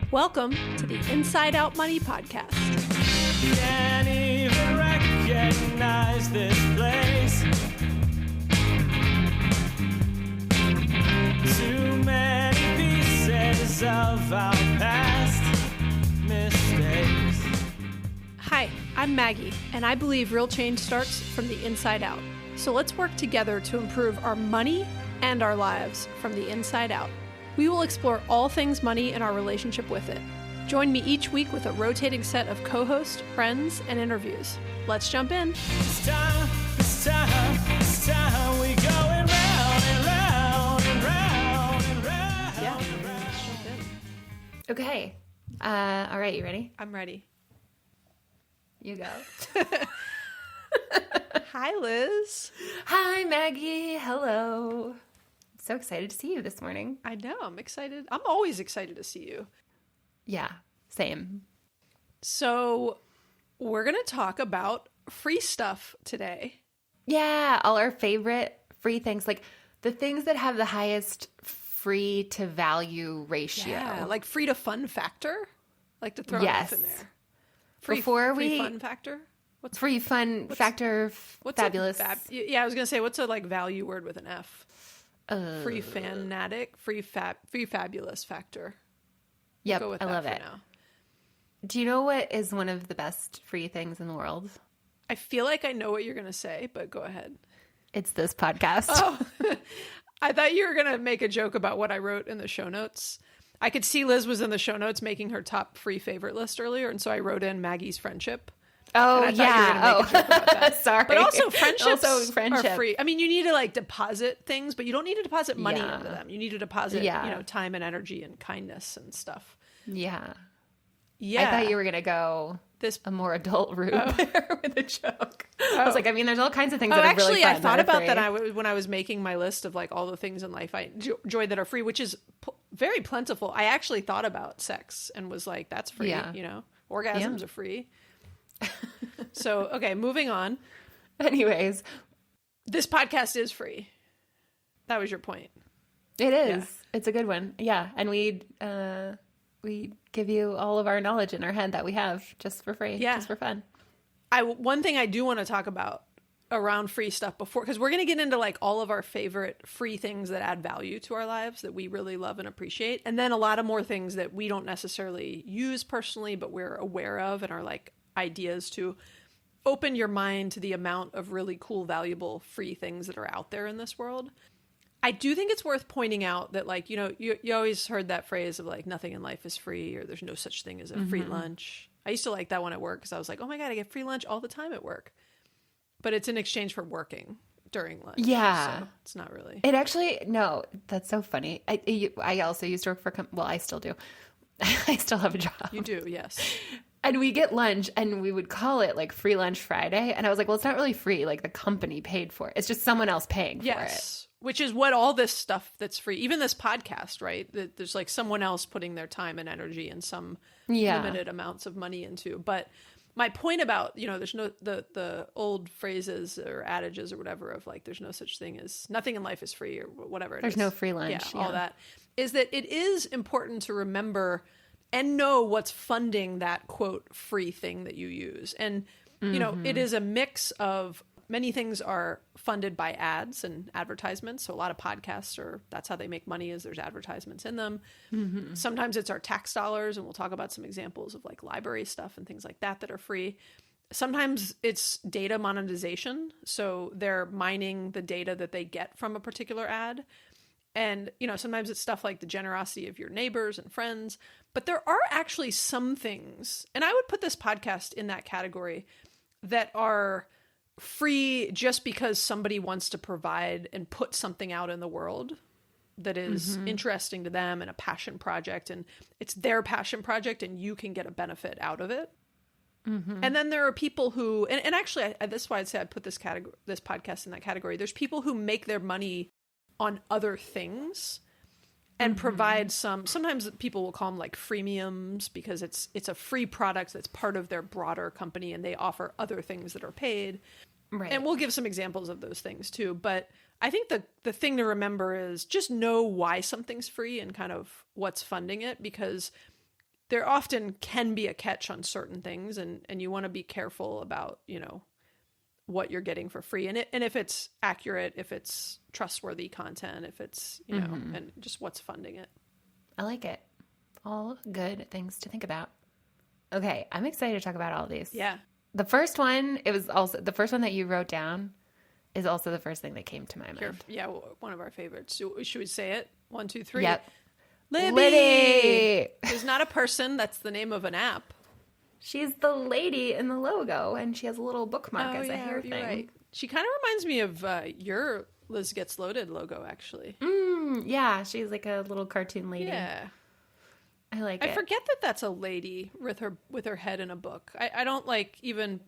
Welcome to the Inside Out Money Podcast. Can't even recognize this place. Too many pieces of our past mistakes. Hi, I'm Maggie, and I believe real change starts from the inside out. So let's work together to improve our money and our lives from the inside out. We will explore all things money and our relationship with it. Join me each week with a rotating set of co-hosts, friends, and interviews. Let's jump in. It's time, we going round and round and round and round. Yeah, let's jump in. Okay. All right, you ready? I'm ready. You go. Hi, Liz. Hi, Maggie. Hello. So excited to see you this morning. I know, I'm excited. I'm always excited to see you. Yeah, same. So we're going to talk about free stuff today. Yeah, all our favorite free things, like the things that have the highest free to value ratio. Yeah, like free to fun factor. Like to throw Yes. enough in there. Free fun factor? What's Free fun factor, what's fabulous. Yeah, I was going to say, what's a like value word with an F? Free fanatic, free fabulous factor. Yep, Go with I that love for it. now. Do you know what is one of the best free things in the world? I feel like I know what you're going to say, but go ahead. It's this podcast. Oh, I thought you were going to make a joke about what I wrote in the show notes. I could see Liz was in the show notes making her top free favorite list earlier, and so I wrote in Maggie's friendship. Oh, And I thought you were gonna make a joke about that. Sorry. But also friendships friendship. are free. I mean, you need to like deposit things, but you don't need to deposit money Yeah. into them. You need to deposit, Yeah. time and energy and kindness and stuff. Yeah. Yeah. I thought you were going to go this. a more adult route there with a joke. I was like, I mean, there's all kinds of things that are Actually, really fun. I thought that are about free. that when I was making my list of like all the things in life I enjoy that are free, which is very plentiful. I actually thought about sex and was like, that's free. Yeah. Orgasms are free. So, okay, moving on. Anyways, This podcast is free. That was your point. it is. Yeah. It's a good one. Yeah. And we give you all of our knowledge in our head that we have just for free, just for fun. One thing I do want to talk about around free stuff before, because we're going to get into like all of our favorite free things that add value to our lives that we really love and appreciate. And then a lot of more things that we don't necessarily use personally, but we're aware of and are like ideas to open your mind to the amount of really cool, valuable, free things that are out there in this world. I do think it's worth pointing out that like, you always heard that phrase of like nothing in life is free, or there's no such thing as a free lunch. I used to like that one at work because I was like, oh my God, I get free lunch all the time at work. But it's in exchange for working during lunch. Yeah. So it's not really. It actually, no, that's so funny. I also used to work for, I still do. I still have a job. You do, yes. And we get lunch and we would call it like free lunch Friday. And I was like, well, it's not really free. Like the company paid for it. It's just someone else paying for it. Yes. Which is what all this stuff that's free, even this podcast, right? There's like someone else putting their time and energy and some limited amounts of money into. But my point about, there's no, the old phrases or adages or whatever of like, there's no such thing as nothing in life is free or whatever. There's no free lunch. All that is that it is important to remember and know what's funding that quote free thing that you use. And, it is a mix of many things are funded by ads and advertisements. So a lot of podcasts that's how they make money, is there's advertisements in them. Mm-hmm. Sometimes it's our tax dollars. And we'll talk about some examples of like library stuff and things like that are free. Sometimes it's data monetization. So they're mining the data that they get from a particular ad. And, sometimes it's stuff like the generosity of your neighbors and friends. But there are actually some things, and I would put this podcast in that category, that are free just because somebody wants to provide and put something out in the world that is interesting to them and a passion project. And it's their passion project and you can get a benefit out of it. Mm-hmm. And then there are people who, and actually, that's why I'd say I'd put this podcast in that category. There's people who make their money on other things and provide sometimes people will call them like freemiums, because it's a free product that's part of their broader company and they offer other things that are paid. Right. And we'll give some examples of those things too. But I think the thing to remember is just know why something's free and kind of what's funding it, because there often can be a catch on certain things, and you want to be careful about, what you're getting for free, and if it's accurate, if it's trustworthy content, if it's, and just what's funding it. I like it. All good things to think about. Okay, I'm excited to talk about all these. Yeah. The first one, it was also the first one that you wrote down is also the first thing that came to my mind. Yeah, one of our favorites. Should we say it? 1, 2, 3. Yep. Libby! Liddy! Who's not a person. That's the name of an app. She's the lady in the logo, and she has a little bookmark as a hair thing. Right. She kind of reminds me of your Liz Gets Loaded logo, actually. Yeah, she's like a little cartoon lady. Yeah. I like it. I forget that that's a lady with her head in a book. I don't like even...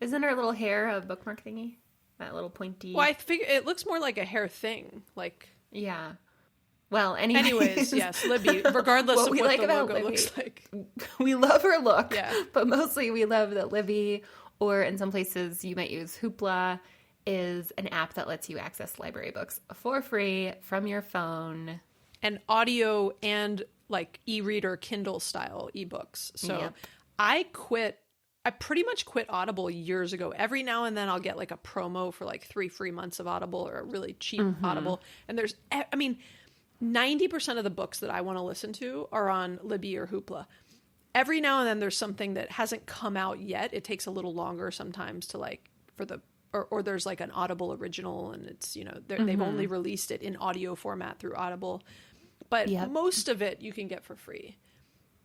Isn't her little hair a bookmark thingy? That little pointy... Well, I figure it looks more like a hair thing. Like... Yeah. Well, anyways, yes, Libby, regardless of what the logo Libby, looks like. We love her look, Yeah. but mostly we love that Libby, or in some places you might use Hoopla, is an app that lets you access library books for free from your phone. And audio and like e-reader Kindle style ebooks. So Yep. I pretty much quit Audible years ago. Every now and then I'll get like a promo for like 3 free months of Audible or a really cheap Audible. And there's, 90% of the books that I want to listen to are on Libby or Hoopla. Every now and then there's something that hasn't come out yet. It takes a little longer sometimes to like or there's like an Audible original, and it's, they've only released it in audio format through Audible. But most of it you can get for free.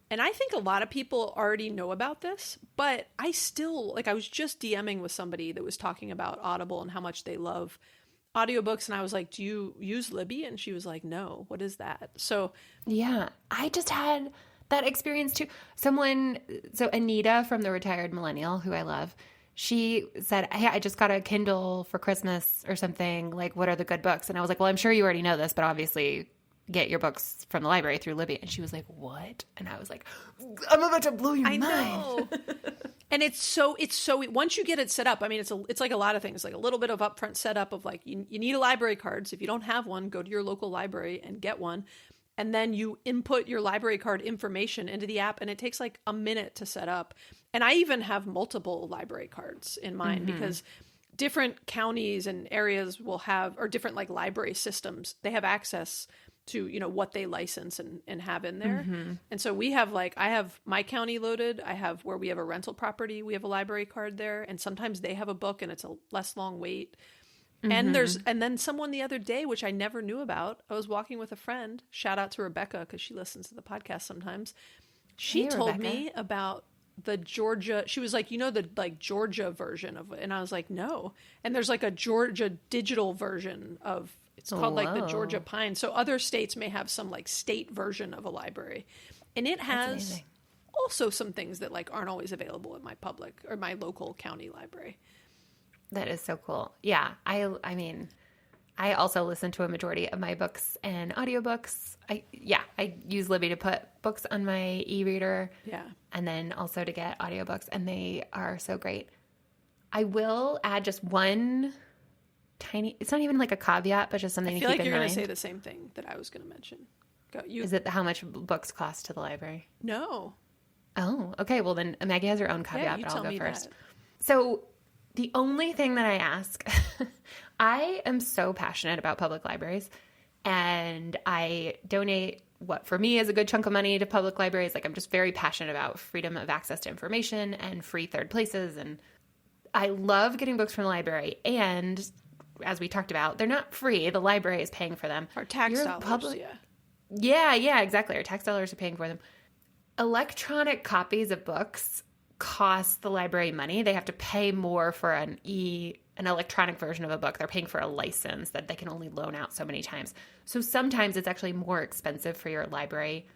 And I think a lot of people already know about this, but I still, I was just DMing with somebody that was talking about Audible and how much they love audiobooks, and I was like, do you use Libby? And she was like, no, what is that? So yeah, I just had that experience too. So Anita from The Retired Millennial, who I love, she said, hey, I just got a Kindle for Christmas or something. Like, what are the good books? And I was like, well, I'm sure you already know this, but obviously get your books from the library through Libby. And she was like, what? And I was like, I'm about to blow your mind. I know. And it's so once you get it set up, it's like a lot of things, like a little bit of upfront setup of like, you need a library card. So if you don't have one, go to your local library and get one. And then you input your library card information into the app, and it takes like a minute to set up. And I even have multiple library cards in mine because different counties and areas will have, or different like library systems, they have access to, what they license and have in there. And so we have I have my county loaded. I have where we have a rental property. We have a library card there. And sometimes they have a book and it's a less long wait. And then someone the other day, which I never knew about, I was walking with a friend, shout out to Rebecca, because she listens to the podcast sometimes. She told me about the Georgia, she was like, the Georgia version of it. And I was like, no. And there's like a Georgia digital version of, it's called like the Georgia Pine. So other states may have some like state version of a library. And it has also some things that like aren't always available at my public or my local county library. That is so cool. Yeah. I I also listen to a majority of my books and audiobooks. I use Libby to put books on my e-reader. Yeah. And then also to get audiobooks, and they are so great. I will add just one tiny, it's not even like a caveat, but just something to keep in mind. I feel like you're going to say the same thing that I was going to mention. Go. Is it how much books cost to the library? No. Oh, okay. Well, then Maggie has her own caveat, you but I'll tell go me first. that. So the only thing that I ask, I am so passionate about public libraries, and I donate what for me is a good chunk of money to public libraries. Like, I'm just very passionate about freedom of access to information and free third places. And I love getting books from the library. And as we talked about, they're not free. The library is paying for them. Our tax Your dollars, Yeah, exactly. Our tax dollars are paying for them. Electronic copies of books cost the library money. They have to pay more for an electronic version of a book. They're paying for a license that they can only loan out so many times. So sometimes it's actually more expensive for your library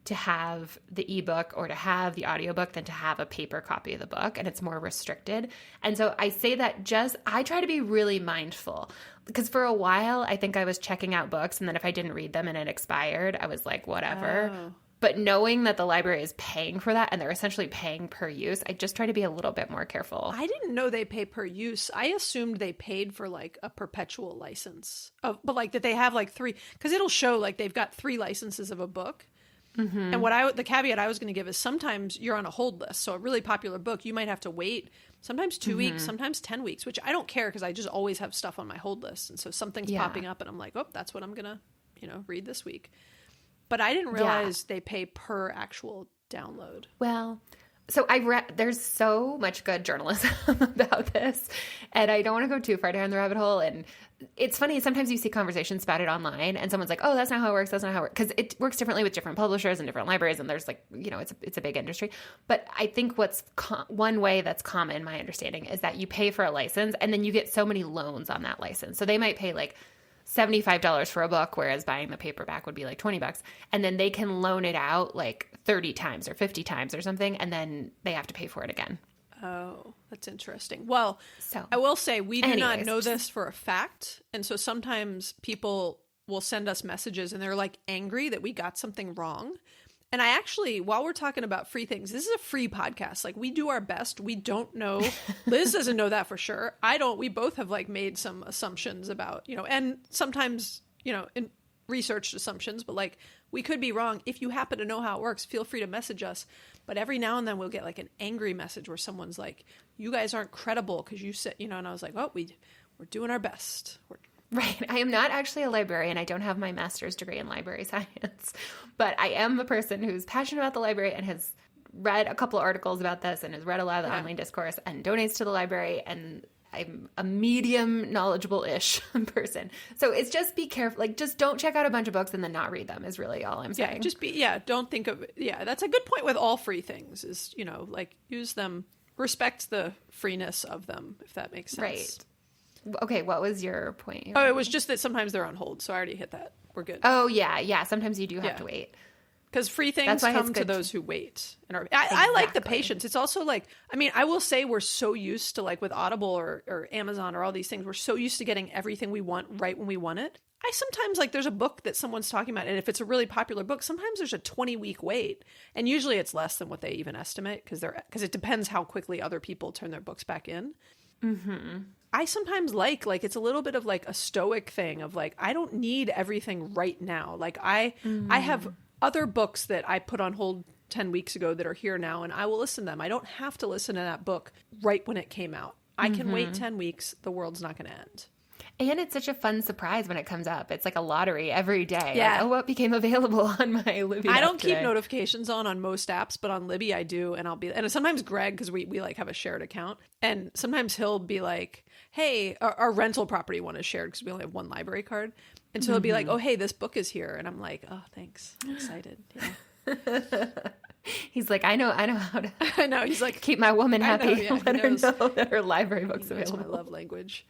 to have the ebook or to have the audiobook than to have a paper copy of the book, and it's more restricted. And so I say that I try to be really mindful, because for a while I think I was checking out books, and then if I didn't read them and it expired, I was like, whatever. Oh. But knowing that the library is paying for that and they're essentially paying per use, I just try to be a little bit more careful. I didn't know they pay per use. I assumed they paid for like a perpetual license, but like that they have like 3, because it'll show like they've got 3 licenses of a book. And the caveat I was going to give is sometimes you're on a hold list. So a really popular book, you might have to wait sometimes 2 weeks, sometimes 10 weeks, which I don't care because I just always have stuff on my hold list. And so something's popping up and I'm like, oh, that's what I'm going to, read this week. But I didn't realize they pay per actual download. Well, so I read, there's so much good journalism about this, and I don't want to go too far down the rabbit hole. And it's funny, sometimes you see conversations about it online and someone's like, oh, that's not how it works. That's not how it works. Because it works differently with different publishers and different libraries. And there's like, it's a big industry. But I think what's one way that's common, my understanding, is that you pay for a license and then you get so many loans on that license. So they might pay like $75 for a book, whereas buying the paperback would be like $20. And then they can loan it out like 30 times or 50 times or something. And then they have to pay for it again. Oh, that's interesting. Well, So, I will say we do not anyways, know this for a fact. And so sometimes people will send us messages and they're like angry that we got something wrong. And I actually, while we're talking about free things, this is a free podcast. Like we do our best. We don't know. Liz doesn't know that for sure. I don't. We both have like made some assumptions about, and sometimes, in researched assumptions, but like we could be wrong. If you happen to know how it works, feel free to message us. But every now and then we'll get like an angry message where someone's like, you guys aren't credible because you said, and I was like, oh, we're doing our best. right. I am not actually a librarian. I don't have my master's degree in library science, but I am a person who's passionate about the library and has read a couple of articles about this and has read a lot of the online discourse and donates to the library. And I'm a medium knowledgeable-ish person. So it's just be careful. Like, just don't check out a bunch of books and then not read them is really all I'm saying. Don't think of, that's a good point with all free things is, like use them, respect the freeness of them, if that makes sense. Right. Okay, what was your point? Oh, it was just that sometimes they're on hold, so I already hit that. We're good. Oh, yeah. Sometimes you do have to wait. Because free things That's why come it's to good those who wait. And I like the patience. It's also like, I will say we're so used to like with Audible or Amazon or all these things, we're so used to getting everything we want right when we want it. I sometimes like there's a book that someone's talking about, and if it's a really popular book, sometimes there's a 20-week wait. And usually it's less than what they even estimate because it depends how quickly other people turn their books back in. Mm-hmm. I sometimes like it's a little bit of like a stoic thing of like, I don't need everything right now. Like I have other books that I put on hold 10 weeks ago that are here now, and I will listen to them. I don't have to listen to that book right when it came out. I can wait 10 weeks. The world's not going to end. And it's such a fun surprise when it comes up. It's like a lottery every day. Yeah. Like, what became available on my Libby I app don't keep today? notifications on most apps, but on Libby I do, and sometimes Greg, because we like have a shared account, and sometimes he'll be like, hey, our rental property one is shared because we only have one library card, and so he'll be like, oh, hey, this book is here, and I'm like, oh, thanks, I'm excited. Yeah. He's like, I know how to I know. He's like, keep my woman I know, happy. yeah, he Let her knows. know that her library book's that's my available. love language.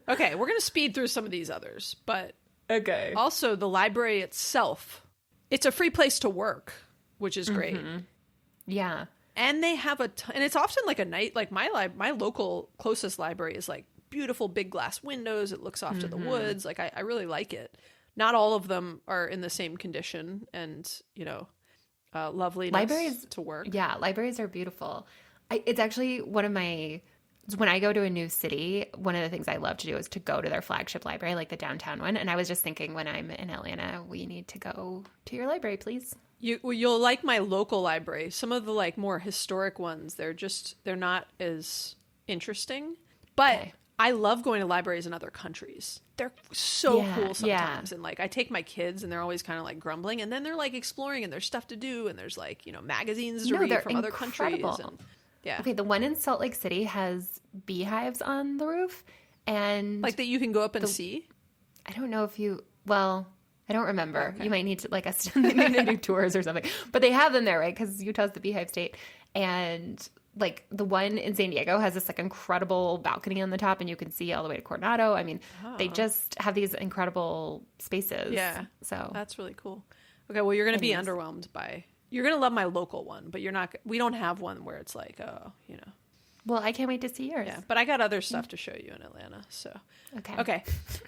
Okay, we're gonna speed through some of these others, but Okay. also the library itself, it's a free place to work, which is great. Yeah. And they have and it's often like a night, like my local closest library is like beautiful big glass windows. It looks off to the woods. Like I really like it. Not all of them are in the same condition and, lovely Libraries to work. Yeah, libraries are beautiful. It's actually one of my, when I go to a new city, one of the things I love to do is to go to their flagship library, like the downtown one. And I was just thinking when I'm in Atlanta, we need to go to your library, please. You'll like my local library. Some of the like more historic ones, they're not as interesting. But Okay. I love going to libraries in other countries. They're so Yeah, cool sometimes. yeah. And like I take my kids and they're always kind of like grumbling, and then they're like exploring and there's stuff to do, and there's like, magazines to No, read they're from other countries. incredible. And yeah. Okay, the one in Salt Lake City has beehives on the roof. And Like that you can go up and see. I don't know if I don't remember. Okay. You might need to they need to do tours or something. But they have them there, right? Because Utah's the beehive state. And like the one in San Diego has this like incredible balcony on the top, and you can see all the way to Coronado. I mean, they just have these incredible spaces. Yeah. So That's really cool. Okay, well you're going to be underwhelmed by. You're going to love my local one, but we don't have one where it's like, well, I can't wait to see yours. Yeah, but I got other stuff to show you in Atlanta. So, Okay. okay.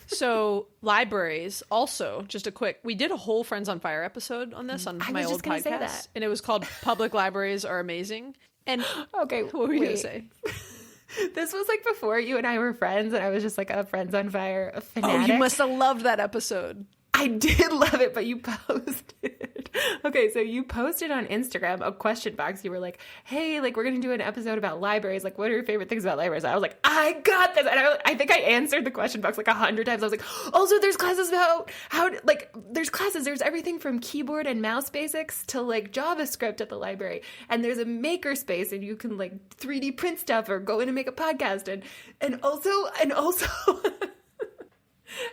So libraries also, just a quick, we did a whole Friends on Fire episode on this on I my was old just gonna say podcast, that. and it was called Public Libraries Are Amazing. And Okay. what were you going to wait. say? This was like before you and I were friends, and I was just like a Friends on Fire Oh, fanatic. you must have loved that episode. I did love it, but you posted. Okay, so you posted on Instagram a question box. You were like, hey, like, we're going to do an episode about libraries. Like, what are your favorite things about libraries? And I was like, I got this. And I think I answered the question box like 100 times. I was like, also, there's classes about there's classes. There's everything from keyboard and mouse basics to like JavaScript at the library. And there's a maker space and you can like 3D print stuff or go in and make a podcast. And also.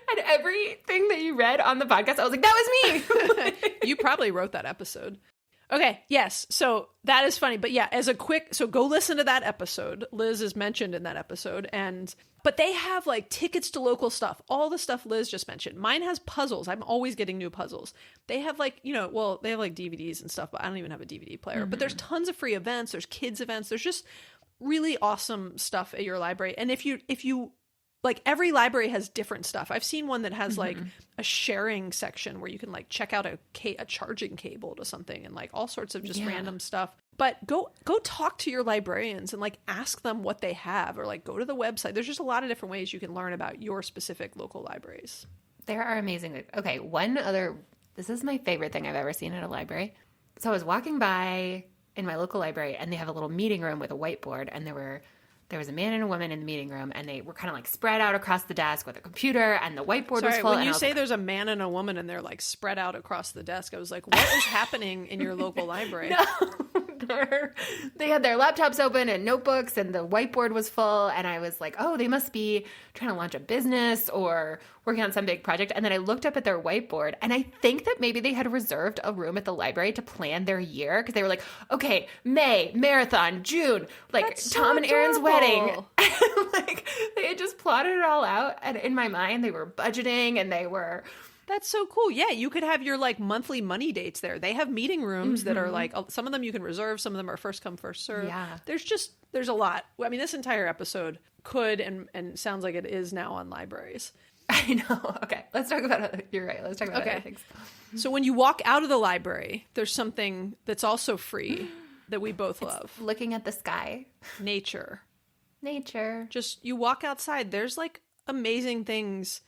And everything that you read on the podcast, I was like, that was me. You probably wrote that episode. Okay, yes. So that is funny. But yeah, so go listen to that episode. Liz is mentioned in that episode. But they have like tickets to local stuff. All the stuff Liz just mentioned. Mine has puzzles. I'm always getting new puzzles. They have like, they have like DVDs and stuff, but I don't even have a DVD player. Mm-hmm. But there's tons of free events. There's kids events. There's just really awesome stuff at your library. And if you like, every library has different stuff. I've seen one that has like a sharing section where you can like check out a charging cable to something and like all sorts of just random stuff. But go talk to your librarians and like ask them what they have, or like go to the website. There's just a lot of different ways you can learn about your specific local libraries. There are amazing. Okay, this is my favorite thing I've ever seen at a library. So I was walking by in my local library and they have a little meeting room with a whiteboard, and there was a man and a woman in the meeting room, and they were kind of like spread out across the desk with a computer, and the whiteboard was full. When you say there's a man and a woman and they're like spread out across the desk, I was like, what is happening in your local library? No, they had their laptops open and notebooks, and the whiteboard was full, and I was like, oh, they must be trying to launch a business or working on some big project. And then I looked up at their whiteboard, and I think that maybe they had reserved a room at the library to plan their year, because they were like, okay, May, marathon, June, like That's Tom so and Aaron's adorable. Wedding. Like, they had just plotted it all out, and in my mind, they were budgeting, and they were... That's so cool. Yeah, you could have your like monthly money dates there. They have meeting rooms that are like, some of them you can reserve, some of them are first come, first serve. Yeah. There's a lot. I mean, this entire episode could and sounds like it is now on libraries. I know. Okay, let's talk about it. You're right. Let's talk about other things. So when you walk out of the library, there's something that's also free that we both love. Looking at the sky. Nature. Just you walk outside. There's like amazing things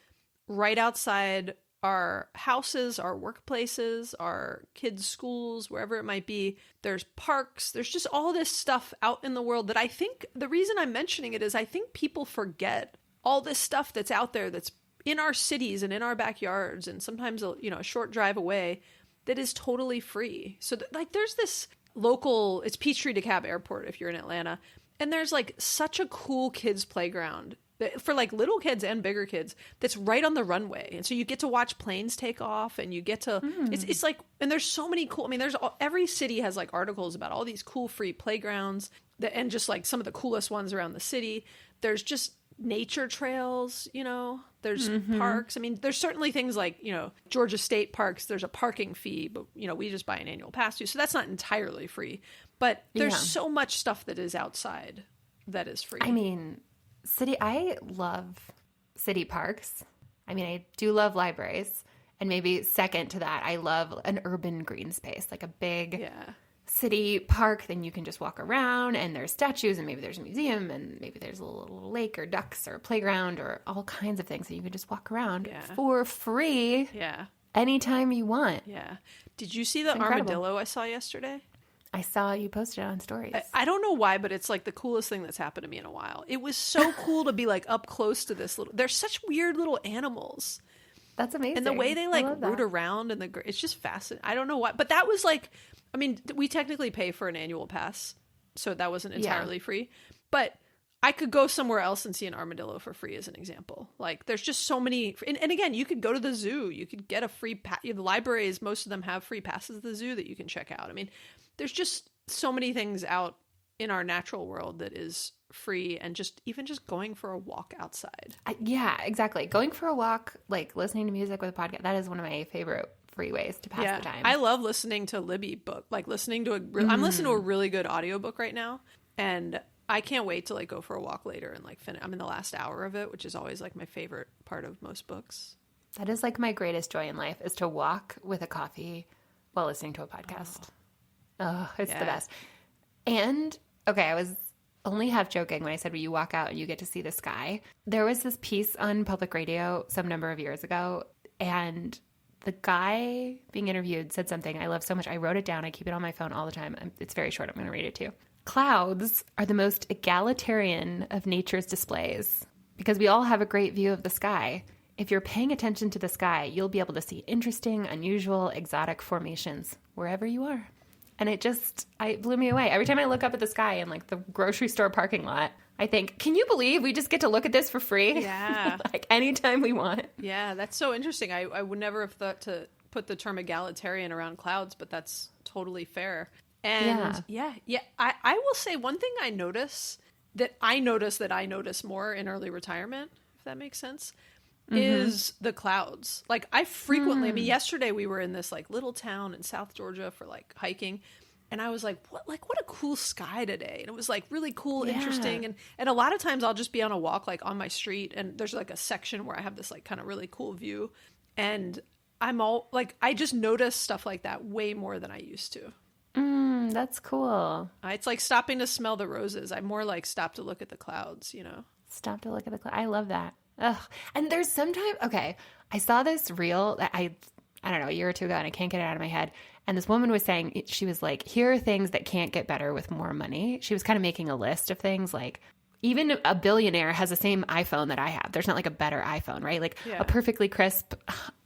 right outside our houses, our workplaces, our kids' schools, wherever it might be. There's parks. There's just all this stuff out in the world that I think the reason I'm mentioning it is I think people forget all this stuff that's out there that's in our cities and in our backyards and sometimes a short drive away that is totally free. So like there's this local, it's Peachtree DeKalb Airport if you're in Atlanta, and there's like such a cool kids playground for like little kids and bigger kids that's right on the runway. And so you get to watch planes take off, and you get to, it's like, and there's so many cool, I mean, every city has like articles about all these cool free playgrounds and just like some of the coolest ones around the city. There's just nature trails, there's parks. I mean, there's certainly things like, Georgia State parks, there's a parking fee, but we just buy an annual pass too. So that's not entirely free, but there's so much stuff that is outside that is free. I mean, I love city parks. I mean, I do love libraries. And maybe second to that, I love an urban green space, like a big city park. Then you can just walk around, and there's statues, and maybe there's a museum, and maybe there's a little lake or ducks or a playground or all kinds of things that you can just walk around for free anytime you want. Yeah. Did you see the armadillo I saw yesterday? I saw you posted it on stories. I don't know why, but it's like the coolest thing that's happened to me in a while. It was so cool to be like up close to this they're such weird little animals. That's amazing. And the way they like root around it's just fascinating. I don't know why, but that was like, I mean, we technically pay for an annual pass, so that wasn't entirely free, but I could go somewhere else and see an armadillo for free as an example. Like there's just so many, and again, you could go to the zoo, you could get a free the libraries, most of them have free passes to the zoo that you can check out. I mean, there's just so many things out in our natural world that is free, and even just going for a walk outside. Yeah, exactly. Going for a walk, like listening to music with a podcast, that is one of my favorite free ways to pass the time. I love listening to Libby book, like listening to I'm listening to a really good audiobook right now, and I can't wait to like go for a walk later and like finish. I'm in the last hour of it, which is always like my favorite part of most books. That is like my greatest joy in life, is to walk with a coffee while listening to a podcast. Oh, it's the best. And, okay, I was only half joking when I said, when you walk out and you get to see the sky. There was this piece on public radio some number of years ago, and The guy being interviewed said something I love so much. I wrote it down. I keep it on my phone all the time. It's very short. I'm going to read it to you. Clouds are the most egalitarian of nature's displays because we all have a great view of the sky. If you're paying attention to the sky, you'll be able to see interesting, unusual, exotic formations wherever you are. And it blew me away. Every time I look up at the sky in like the grocery store parking lot, I think, can you believe we just get to look at this for free? Yeah. Like anytime we want. Yeah, that's so interesting. I would never have thought to put the term egalitarian around clouds, but that's totally fair. And I will say one thing I notice that I notice more in early retirement, if that makes sense, is the clouds. Like I frequently, I mean, yesterday we were in this like little town in South Georgia for like hiking. And I was like, what a cool sky today. And it was like really cool, interesting. And a lot of times I'll just be on a walk, like on my street. And there's like a section where I have this like kind of really cool view. And I just notice stuff like that way more than I used to. That's cool. It's like stopping to smell the roses. I more like stop to look at the clouds, you know? Stop to look at the clouds. I love that. Ugh. And there's sometimes, okay, I saw this reel that I don't know, a year or two ago, and I can't get it out of my head. And this woman was saying, she was like, here are things that can't get better with more money. She was kind of making a list of things like, even a billionaire has the same iPhone that I have. There's not like a better iPhone, right? Like a perfectly crisp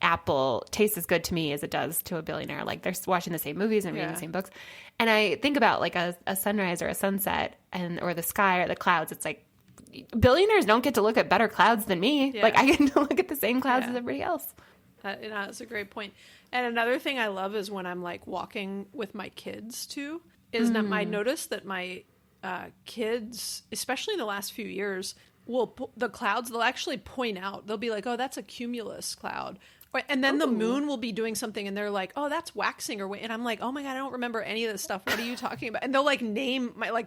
Apple tastes as good to me as it does to a billionaire. Like they're watching the same movies and reading the same books. And I think about like a sunrise or a sunset or the sky or the clouds. It's like billionaires don't get to look at better clouds than me. Yeah. Like I get to look at the same clouds as everybody else. That's a great point. And another thing I love is when I'm like walking with my kids too, is that I notice that my kids, especially in the last few years, the clouds, they'll actually point out, they'll be like, oh, that's a cumulus cloud. And then the moon will be doing something and they're like, oh, that's waxing and I'm like, oh my God, I don't remember any of this stuff. What are you talking about? And they'll like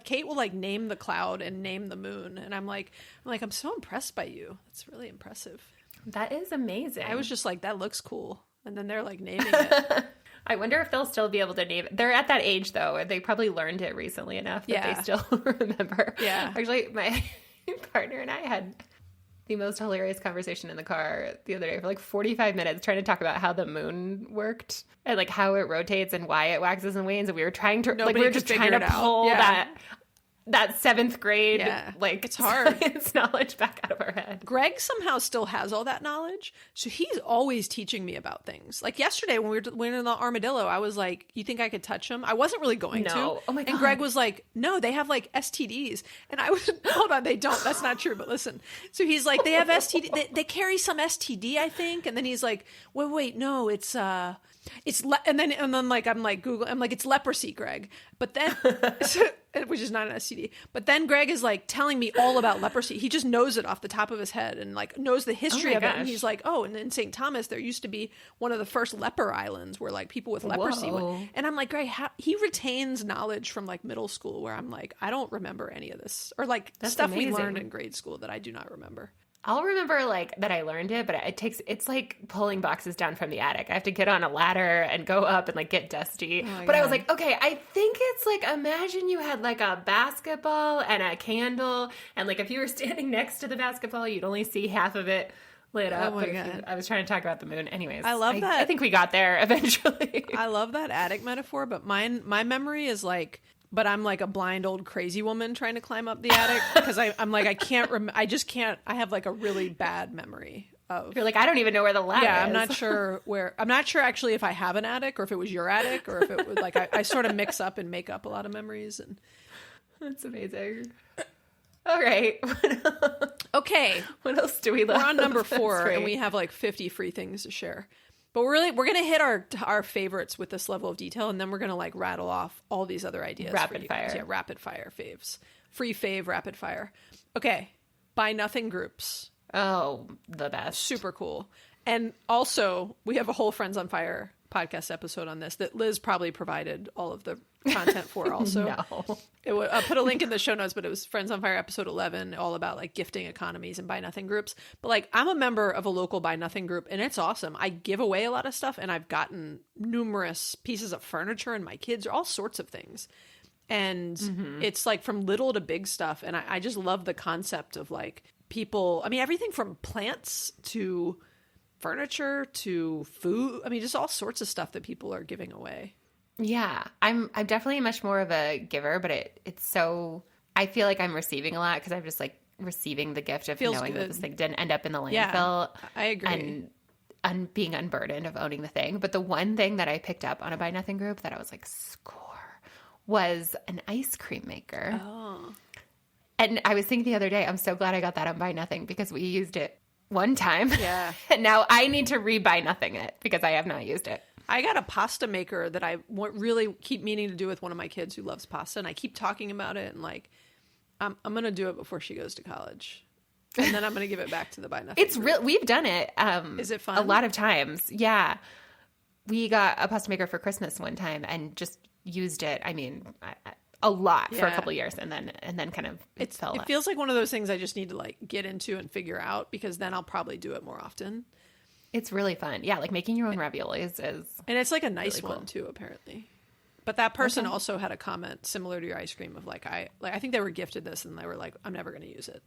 Kate will like name the cloud and name the moon. And I'm I'm so impressed by you. That's really impressive. That is amazing. I was just like, that looks cool. And then they're like naming it. I wonder if they'll still be able to name it. They're at that age though, where they probably learned it recently enough that they still remember. Yeah. Actually, my partner and I had the most hilarious conversation in the car the other day for like 45 minutes trying to talk about how the moon worked and like how it rotates and why it waxes and wanes. And we were trying to trying to pull that seventh grade, like it's hard. Science knowledge back out of our head. Greg somehow still has all that knowledge. So he's always teaching me about things. Like yesterday when we were in the armadillo, I was like, you think I could touch him? I wasn't really going to. Oh my God. And Greg was like, no, they have like STDs. And I was, hold on, they don't. That's not true. But listen. So he's like, they have STD. They carry some STD, I think. And then he's like, wait, no, it's and then like I'm like Google, I'm like, it's leprosy, Greg. But then which is not an STD. But then Greg is like telling me all about leprosy. He just knows it off the top of his head and like knows the history of it. And he's like, oh, and in St. Thomas, there used to be one of the first leper islands where like people with leprosy went. And I'm like, Greg, he retains knowledge from like middle school where I'm like, I don't remember any of this. Or like stuff we learned in grade school that I do not remember. I'll remember like that I learned it, but it's like pulling boxes down from the attic. I have to get on a ladder and go up and like get dusty. But I was like, okay, I think it's like, imagine you had like a basketball and a candle. And like if you were standing next to the basketball, you'd only see half of it lit up. Oh my God. I was trying to talk about the moon. Anyways, I love that. I think we got there eventually. I love that attic metaphor, but my memory is like, but I'm like a blind old crazy woman trying to climb up the attic because I'm like, I just can't, I have like a really bad memory of. You're like, I don't even know where the ladder is. I'm not sure I'm not sure actually if I have an attic or if it was your attic or if it was like, I sort of mix up and make up a lot of memories. And that's amazing. All right. Okay. What else do we love? We're on number 4 and we have like 50 free things to share. But we're going to hit our favorites with this level of detail, and then we're going to like rattle off all these other ideas. Rapid fire. Yeah, rapid fire faves. Free fave, rapid fire. Okay. Buy nothing groups. Oh, the best. Super cool. And also, we have a whole Friends on Fire podcast episode on this that Liz probably provided all of the content for also. No. I'll put a link in the show notes, but it was Friends on Fire episode 11, all about like gifting economies and buy nothing groups. But like I'm a member of a local buy nothing group and it's awesome. I give away a lot of stuff and I've gotten numerous pieces of furniture and my kids, all sorts of things. And it's like from little to big stuff. And I just love the concept of like people, I mean, everything from plants to furniture to food. I mean, just all sorts of stuff that people are giving away. Yeah, I'm definitely much more of a giver, but it's so I feel like I'm receiving a lot because I'm just like receiving the gift of Feels knowing that good. this thing didn't end up in the landfill. Yeah, I agree. And being unburdened of owning the thing. But the one thing that I picked up on a Buy Nothing group that I was like, score, was an ice cream maker. Oh. And I was thinking the other day, I'm so glad I got that on Buy Nothing because we used it one time. Yeah. And now I need to re-Buy Nothing it because I have not used it. I got a pasta maker that I really keep meaning to do with one of my kids who loves pasta, and I keep talking about it, and like, I'm going to do it before she goes to college, and then I'm going to give it back to the Buy Nothing. It's group. real. We've done it. Is it fun? A lot of times. Yeah. We got a pasta maker for Christmas one time and just used it. I mean, a lot for a Yeah. couple of years, and then kind of it fell It off. feels like one of those things I just need to like get into and figure out, because then I'll probably do it more often. It's really fun. Yeah, like making your own raviolis is And it's like a nice Really cool. one too, apparently. But that person also had a comment similar to your ice cream of like I think they were gifted this and they were like, I'm never going to use it.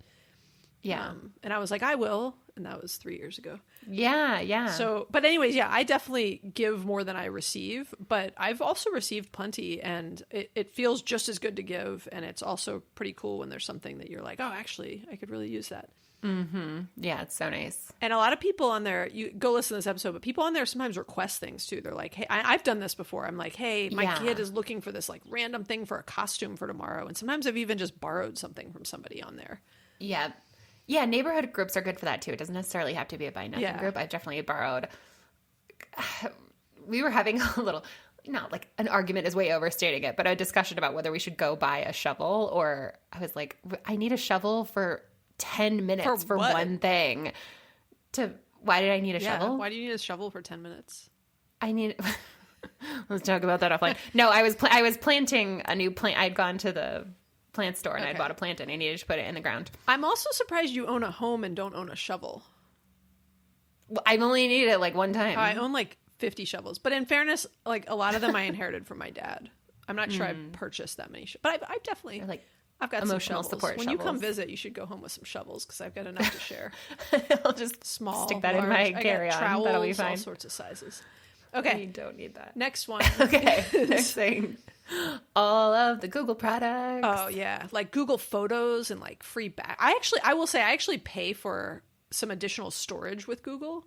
yeah. And I was like, I will, and that was 3 years ago. Yeah. So, but anyways, yeah, I definitely give more than I receive, but I've also received plenty, and it feels just as good to give, and it's also pretty cool when there's something that you're like, oh, actually, I could really use that. yeah, it's so nice. And a lot of people on there, you go listen to this episode, but people on there sometimes request things too. They're like, hey, I've done this before. I'm like, hey, my Yeah. kid is looking for this like random thing for a costume for tomorrow. And sometimes I've even just borrowed something from somebody on there. Yeah. Yeah, neighborhood groups are good for that too. It doesn't necessarily have to be a Buy Nothing Yeah. group. I've definitely borrowed. We were having a little, not like an argument is way overstating it, but a discussion about whether we should go buy a shovel, or I was like, I need a shovel for 10 minutes for what? one thing. Why did I need a Yeah. shovel? Why do you need a shovel for 10 minutes? I need. Let's talk about that offline. No, I was planting a new plant. I'd gone to the plant store and I'd Okay. bought a plant and I needed to put it in the ground. I'm also surprised you own a home and don't own a shovel. Well, I've only needed it like one time. I own like 50 shovels, but in fairness, like a lot of them I inherited from my dad. I'm not sure I purchased that many, but I've definitely They're like I've got emotional some shovels. support When you come shovels. visit, you should go home with some shovels because I've got enough to share. I'll just Small, stick that large. in my I got carry-on. trowels, That'll be all fine. sorts of sizes. You Okay, don't need that. next one. Okay, next thing. All of the Google products. Oh yeah, like Google Photos and like free back. I will say I actually pay for some additional storage with Google,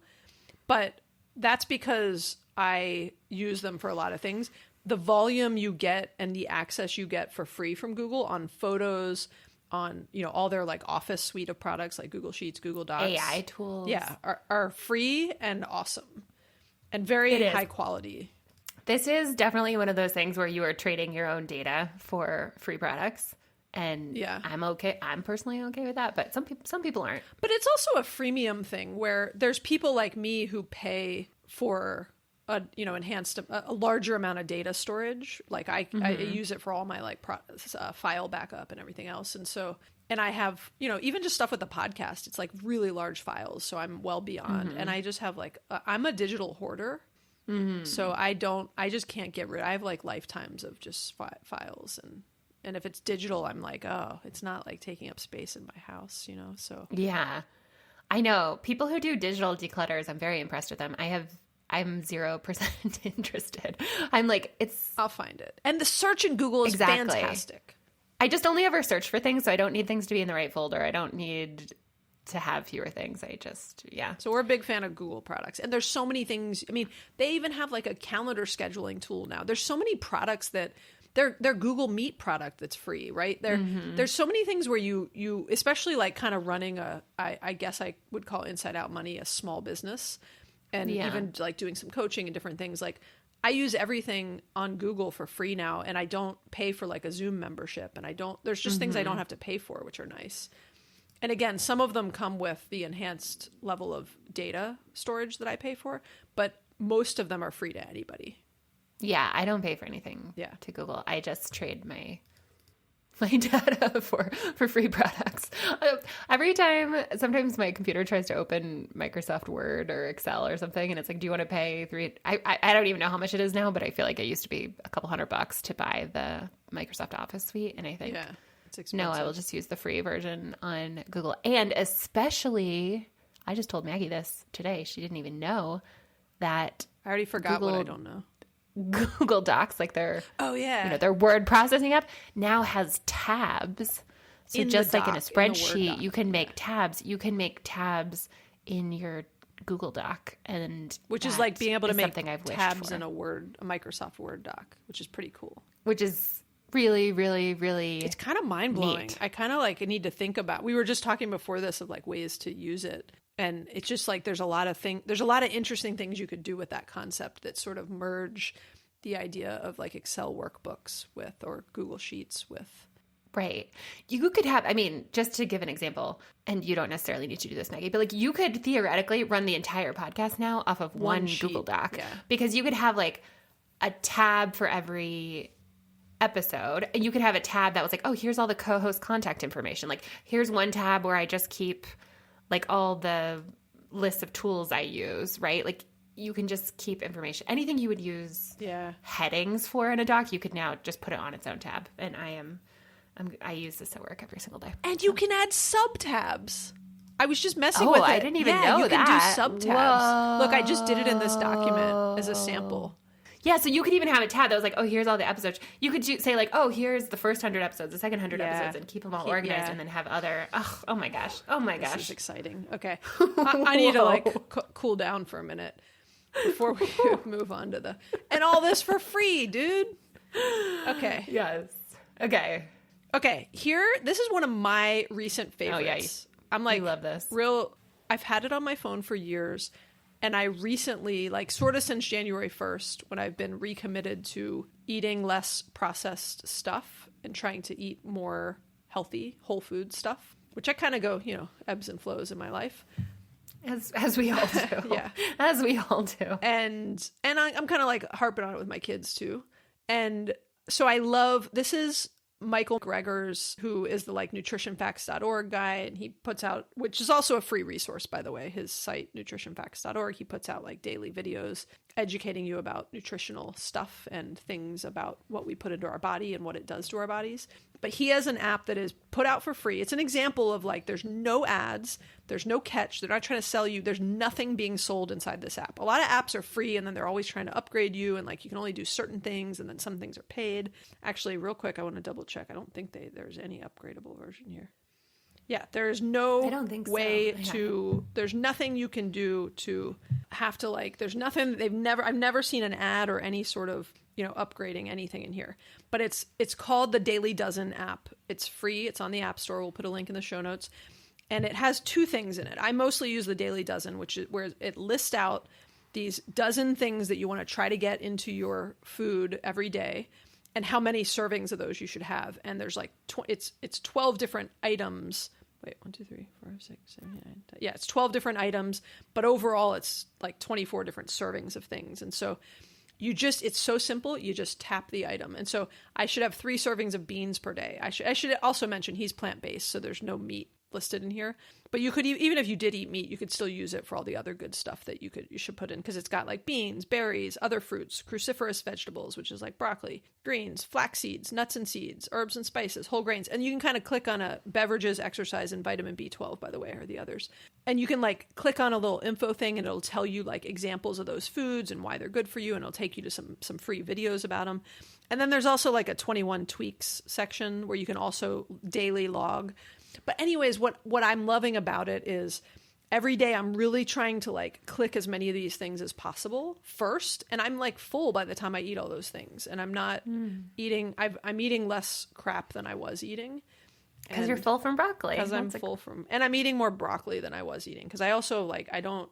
but that's because I use them for a lot of things. The volume you get and the access you get for free from Google on Photos, on all their like Office suite of products like Google Sheets, Google Docs, AI tools. yeah, are free and awesome and very It is. high quality. This is definitely one of those things where you are trading your own data for free products. And Yeah. I'm okay. I'm personally okay with that, but some people aren't. But it's also a freemium thing where there's people like me who pay for a a larger amount of data storage. Like I use it for all my like file backup and everything else. And I have, even just stuff with the podcast, it's like really large files. So I'm well beyond. And I just have like, I'm a digital hoarder. So I just can't get rid. I have like lifetimes of just files. And if it's digital, I'm like, oh, it's not like taking up space in my house, so. Yeah. I know. People who do digital declutters, I'm very impressed with them. I'm 0% interested. I'm like, I'll find it. And the search in Google is Exactly. fantastic. I just only ever search for things, so I don't need things to be in the right folder. I don't need to have fewer things. Yeah. So we're a big fan of Google products. And there's so many things. I mean, they even have like a calendar scheduling tool now. There's so many products that their Google Meet product that's free, right? There's so many things where you especially like kind of running I guess I would call Inside Out Money a small business, and Yeah. even like doing some coaching and different things. Like I use everything on Google for free now, and I don't pay for like a Zoom membership, and there's just things I don't have to pay for, which are nice. And again, some of them come with the enhanced level of data storage that I pay for, but most of them are free to anybody. Yeah, I don't pay for anything Yeah. to Google. I just trade my data for free products. Every time, sometimes my computer tries to open Microsoft Word or Excel or something, and it's like, do you want to pay I don't even know how much it is now, but I feel like it used to be a couple $100 to buy the Microsoft Office suite, and I think Yeah, it's expensive. no, I will just use the free version on Google. And especially, I just told Maggie this today. She didn't even know that I already forgot what I Google- don't know. Google Docs, like their Oh, yeah. their word processing app, now has tabs. So In the just like in a doc, in the Word spreadsheet, doc, you can make tabs. You can make tabs in your Google Doc, and Which is that like being able to is make something I've wished tabs for. in a Microsoft Word doc, which is pretty cool. Which is really, really, really. It's kind of mind blowing. Neat. I kind of like need to think about. We were just talking before this of like ways to use it, and it's just like there's a lot of interesting things you could do with that concept that sort of merge the idea of like Excel workbooks with or Google Sheets with. Right. You could have, I mean, just to give an example, and you don't necessarily need to do this, Maggie, but like you could theoretically run the entire podcast now off of one sheet, Google Doc. yeah. Because you could have like a tab for every episode, and you could have a tab that was like, oh, here's all the co-host contact information. Like, here's one tab where I just keep like all the lists of tools I use, right? Like, you can just keep information. Anything you would use Yeah. headings for in a doc, you could now just put it on its own tab. And I use this at work every single day. And you can add sub tabs. I was just messing Oh, with it. I didn't even yeah, know you can that. do sub tabs. Look, I just did it in this document as a sample. Yeah, so you could even have a tab that was like, oh, here's all the episodes. You could say like, oh, here's the first 100 episodes, the second 100 Yeah. episodes, and keep them all Keep- organized, yeah. and then have other. Oh my gosh! Oh my This is gosh! exciting. Okay. I need to like Whoa. cool down for a minute before we move on to and all this for free, dude. Okay. Yes. Okay. Okay. This is one of my recent favorites. I'm like, you love this. I've had it on my phone for years. And I recently, like sort of since January 1st, when I've been recommitted to eating less processed stuff and trying to eat more healthy, whole food stuff, which I kind of go, ebbs and flows in my life. As we all do. Yeah. As we all do. And I'm kind of like harping on it with my kids too. And so I love, this is Michael Greger's, who is the like nutritionfacts.org guy, and he puts out, which is also a free resource, by the way, his site, nutritionfacts.org. He puts out like daily videos educating you about nutritional stuff and things about what we put into our body and what it does to our bodies. But he has an app that is put out for free. It's an example of like, there's no ads, there's no catch. They're not trying to sell you. There's nothing being sold inside this app. A lot of apps are free and then they're always trying to upgrade you. And like, you can only do certain things and then some things are paid. Actually, real quick, I want to double check. I don't think there's any upgradable version here. Yeah, there's no I don't think so. way Yeah. to, there's nothing you can do to have to like, there's nothing, I've never seen an ad or any sort of, upgrading anything in here. But it's called the Daily Dozen app. It's free. It's on the App Store. We'll put a link in the show notes. And it has two things in it. I mostly use the Daily Dozen, which is where it lists out these dozen things that you want to try to get into your food every day and how many servings of those you should have. And there's like, it's 12 different items. Wait, 1, 2, 3, 4, 6, 7, 8, 9, 10. Yeah, it's 12 different items, but overall it's like 24 different servings of things. And so it's so simple. You just tap the item. And so I should have 3 servings of beans per day. I should also mention he's plant-based, so there's no meat listed in here. But you could, even if you did eat meat, you could still use it for all the other good stuff that you should put in, because it's got like beans, berries, other fruits, cruciferous vegetables, which is like broccoli, greens, flax seeds, nuts and seeds, herbs and spices, whole grains. And you can kind of click on beverages, exercise, and vitamin B12, by the way, are the others. And you can like click on a little info thing and it'll tell you like examples of those foods and why they're good for you. And it'll take you to some free videos about them. And then there's also like a 21 tweaks section where you can also daily log. But anyways, what I'm loving about it is every day I'm really trying to like click as many of these things as possible first. And I'm like full by the time I eat all those things. And I'm not eating, I'm eating less crap than I was eating. Because you're full from broccoli. Because I'm full from, and I'm eating more broccoli than I was eating. Because I also like, I don't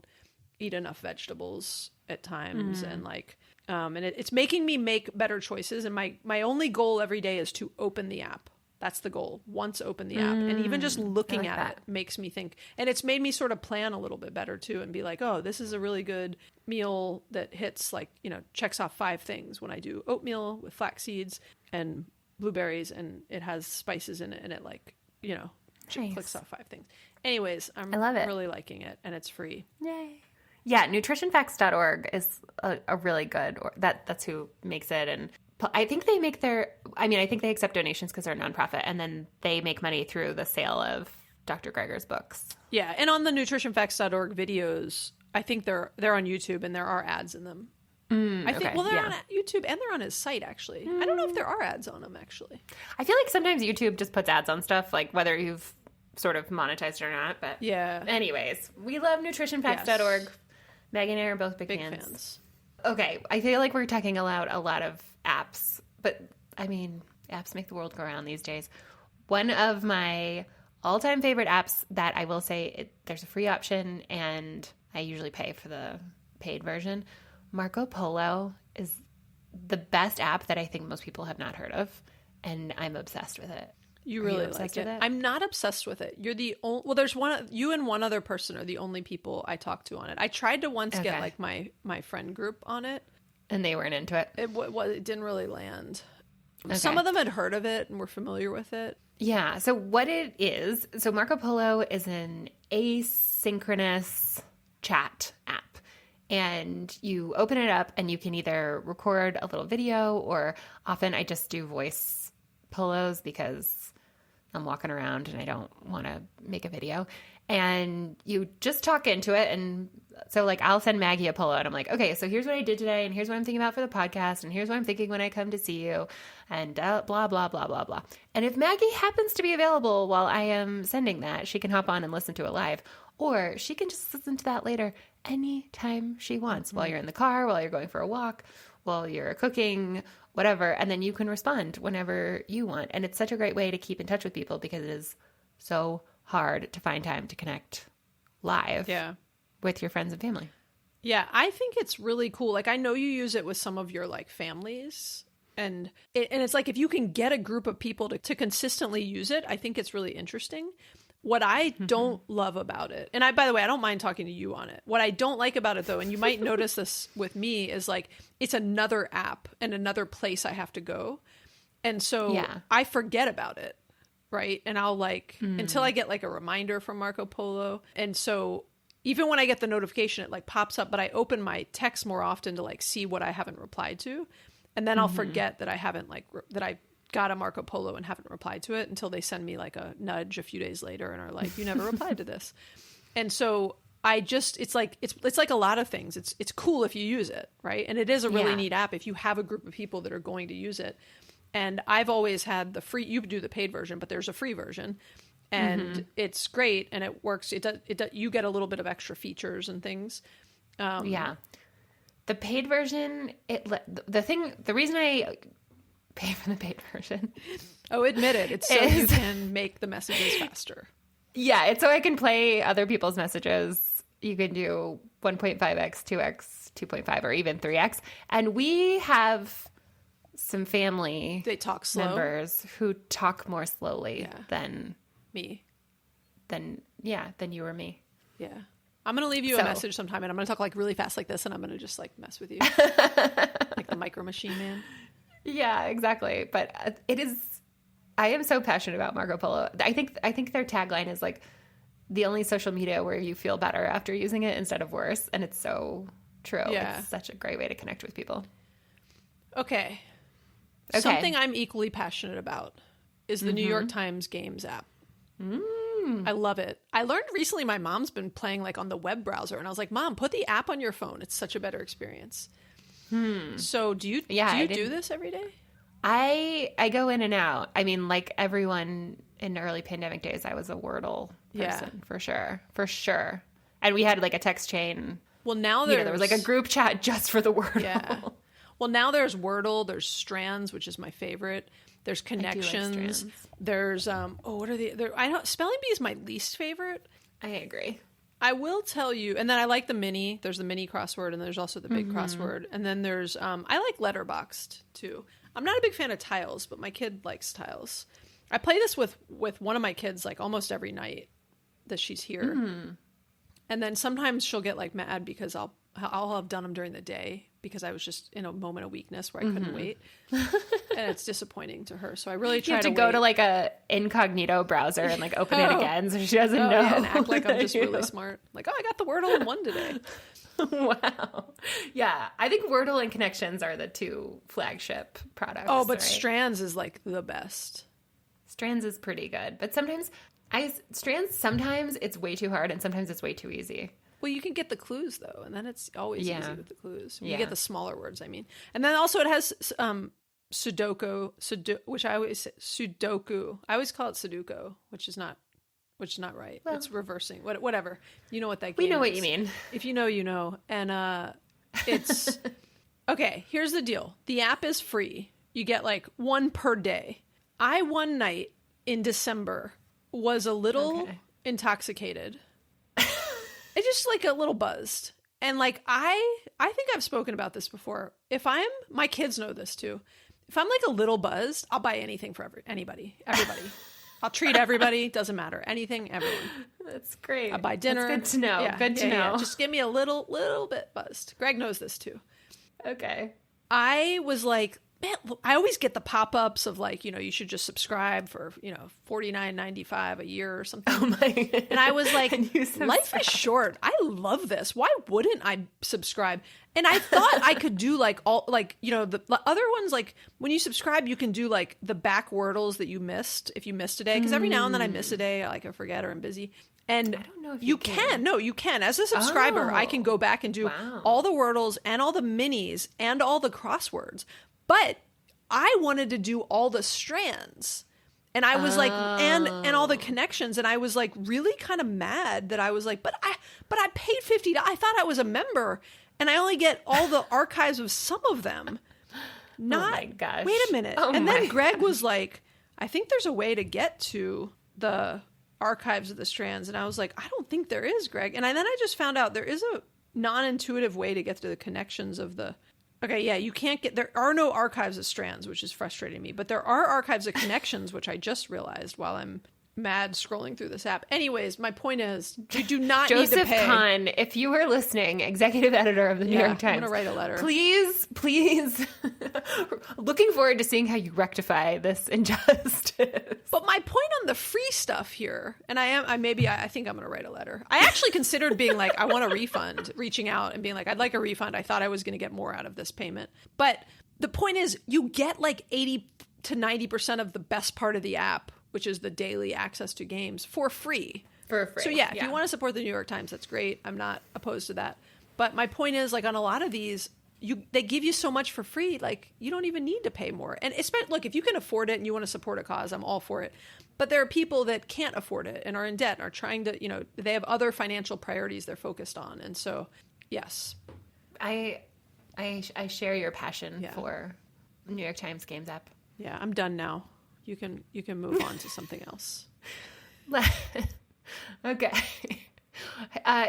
eat enough vegetables at times. And like, and it's making me make better choices. And my only goal every day is to open the app. That's the goal. Once open the app. And even just looking like at that. it makes me think. And it's made me sort of plan a little bit better too and be like, oh, this is a really good meal that hits like, checks off 5 things when I do oatmeal with flax seeds and blueberries and it has spices in it and it like, Nice. clicks off 5 things. Anyways, I love it. really liking it and it's free. Yay. Yeah, nutritionfacts.org is a really good, that's who makes it. And I think they accept donations because they're a nonprofit, and then they make money through the sale of Dr. Greger's books. Yeah, and on the nutritionfacts.org videos, I think they're on YouTube and there are ads in them. I think, okay, well, they're yeah. on YouTube and they're on his site, actually. I don't know if there are ads on them, actually. I feel like sometimes YouTube just puts ads on stuff, like whether you've sort of monetized it or not. But Yeah. anyways, we love nutritionfacts.org. Yes. Maggie and I are both big fans. Okay, I feel like we're talking about a lot of apps, but I mean, apps make the world go round these days. One of my all-time favorite apps that I will say there's a free option, and I usually pay for the paid version. Marco Polo is the best app that I think most people have not heard of, and I'm obsessed with it. You Are really obsessed like with it. it? I'm not obsessed with it. You're the only, well, there's you and one other person are the only people I talk to on it. I tried to once get Okay. like my friend group on it. And they weren't into it. It didn't really land. Okay. Some of them had heard of it and were familiar with it. Yeah. So what it is, so Marco Polo is an asynchronous chat app. And you open it up and you can either record a little video, or often I just do voice polos because I'm walking around and I don't want to make a video. And you just talk into it. And so like I'll send Maggie a polo and I'm like, okay, so here's what I did today, and here's what I'm thinking about for the podcast, and here's what I'm thinking when I come to see you, and blah, blah, blah, blah, blah. And if Maggie happens to be available while I am sending that, she can hop on and listen to it live. Or she can just listen to that later anytime she wants, while you're in the car, while you're going for a walk, while you're cooking, whatever. And then you can respond whenever you want. And it's such a great way to keep in touch with people because it is so hard to find time to connect live with your friends and family. Yeah, I think it's really cool. Like, I know you use it with some of your like families, and it's like if you can get a group of people to consistently use it, I think it's really interesting. What I don't love about it, and by the way, I don't mind talking to you on it. What I don't like about it, though, and you might notice this with me, is like it's another app and another place I have to go. And so I forget about it, right? And I'll like, until I get like a reminder from Marco Polo. And so even when I get the notification, it like pops up, but I open my text more often to like see what I haven't replied to. And then I'll forget that I haven't like, that I got a Marco Polo and haven't replied to it until they send me like a nudge a few days later and are like, you never replied to this. And so I just, it's like a lot of things. It's cool if you use it, right? And it is a really neat app if you have a group of people that are going to use it. And I've always had the free, you do the paid version, but there's a free version, and it's great and it works. It does, you get a little bit of extra features and things. The paid version, the reason I pay for the paid version. Oh, admit it. It's so you can make the messages faster. Yeah, it's so I can play other people's messages. You can do 1.5x, 2x, 2.5, or even 3x. And we have some family They talk slow. members who talk more slowly than Me. than you or me. Yeah. I'm going to leave you a So- message sometime, and I'm going to talk like really fast like this, and I'm going to just like mess with you. Like the Micro Machine Man. Yeah, exactly. But I am so passionate about Marco Polo. I think their tagline is like the only social media where you feel better after using it instead of worse. And it's so true. Yeah. It's such a great way to connect with people. Okay. Okay. Something I'm equally passionate about is the New York Times Games app. I love it. I learned recently my mom's been playing like on the web browser, and I was like, Mom, put the app on your phone. It's such a better experience. So do you do this every day? I go in and out. I mean, like everyone in early pandemic days, I was a Wordle person for sure. And we had like a text chain. Well, now There was like a group chat just for the Wordle. Yeah. Well, now there's Wordle, there's Strands, which is my favorite. There's Connections. Strands. There's what are Spelling Bee is my least favorite. I agree. I will tell you, and then I like the mini. There's the mini crossword, and there's also the big crossword. And then there's I like Letterboxd too. I'm not a big fan of Tiles, but my kid likes Tiles. I play this with one of my kids like almost every night that she's here. And then sometimes she'll get like mad because I'll have done them during the day because I was just in a moment of weakness where I couldn't wait. And it's disappointing to her. So I really try You have to to go wait. to like a incognito browser and like open it again so she doesn't know. Yeah, and act like I'm that just you- really smart. Like, oh, I got the Wordle in one today. Wow. Yeah. I think Wordle and Connections are the two flagship products. Oh, but right? Strands is like the best. Strands is pretty good. But sometimes Strands, sometimes it's way too hard and sometimes it's way too easy. Well, you can get the clues though, and then it's always Yeah. easy with the clues. You Yeah. get the smaller words, I mean. And then also it has Sudoku, which I always say Sudoku. I always call it Sudoku, which is not right. Well. It's reversing. Whatever. You know what that game We know what is. you mean. If you know, you know. And it's okay, here's the deal. The app is free. You get like one per day. I one night in December was a little Okay. intoxicated. It's just like a little buzzed. And like I think I've spoken about this before. If my kids know this too. If I'm like a little buzzed, I'll buy anything for everybody. I'll treat everybody, doesn't matter. Anything, everyone. That's great. I'll buy dinner. That's good to know. Yeah, Good to yeah, know. yeah. Just give me a little bit buzzed. Greg knows this too. Okay. I was like, man, I always get the pop-ups of like, you should just subscribe for, $49.95 a year or something. Oh my goodness. And I was like, And you life subscribe. is short. I love this. Why wouldn't I subscribe? And I thought I could do like all, like, the other ones, like when you subscribe, you can do like the back wordles that you missed if you missed a day. Because every now and then I miss a day, I forget or I'm busy. And I don't know if you can. No, you can. As a subscriber, I can go back and do Wow. all the wordles and all the minis and all the crosswords. But I wanted to do all the strands. And I was like, and all the connections. And I was like really kind of mad that I was like, but I paid $50. I thought I was a member and I only get all the archives of some of them. Not, my gosh. wait a minute. Oh and my then Greg was like, I think there's a way to get to the archives of the strands. And I was like, I don't think there is, Greg. And then I just found out there is a non-intuitive way to get to the connections of the... Okay, yeah, you can't get... There are no archives of strands, which is frustrating me. But there are archives of connections, which I just realized while I'm mad scrolling through this app. Anyways, my point is, you do not need to Joseph pay. Kahn, if you are listening, executive editor of the New Yeah, York Times, I'm gonna write a letter. Please, looking forward to seeing how you rectify this injustice. But my point on the free stuff here, and I think I'm going to write a letter. I actually considered being like, I want a refund, reaching out and being like, I'd like a refund. I thought I was going to get more out of this payment. But the point is, you get like 80 to 90% of the best part of the app, which is the daily access to games for free. For free. So yeah, if you want to support the New York Times, that's great. I'm not opposed to that. But my point is, like on a lot of these, they give you so much for free, like you don't even need to pay more. And look, if you can afford it and you want to support a cause, I'm all for it. But there are people that can't afford it and are in debt and are trying to, they have other financial priorities they're focused on. And so, yes. I share your passion Yeah. for the New York Times Games app. Yeah, I'm done now. You can move on to something else. Okay.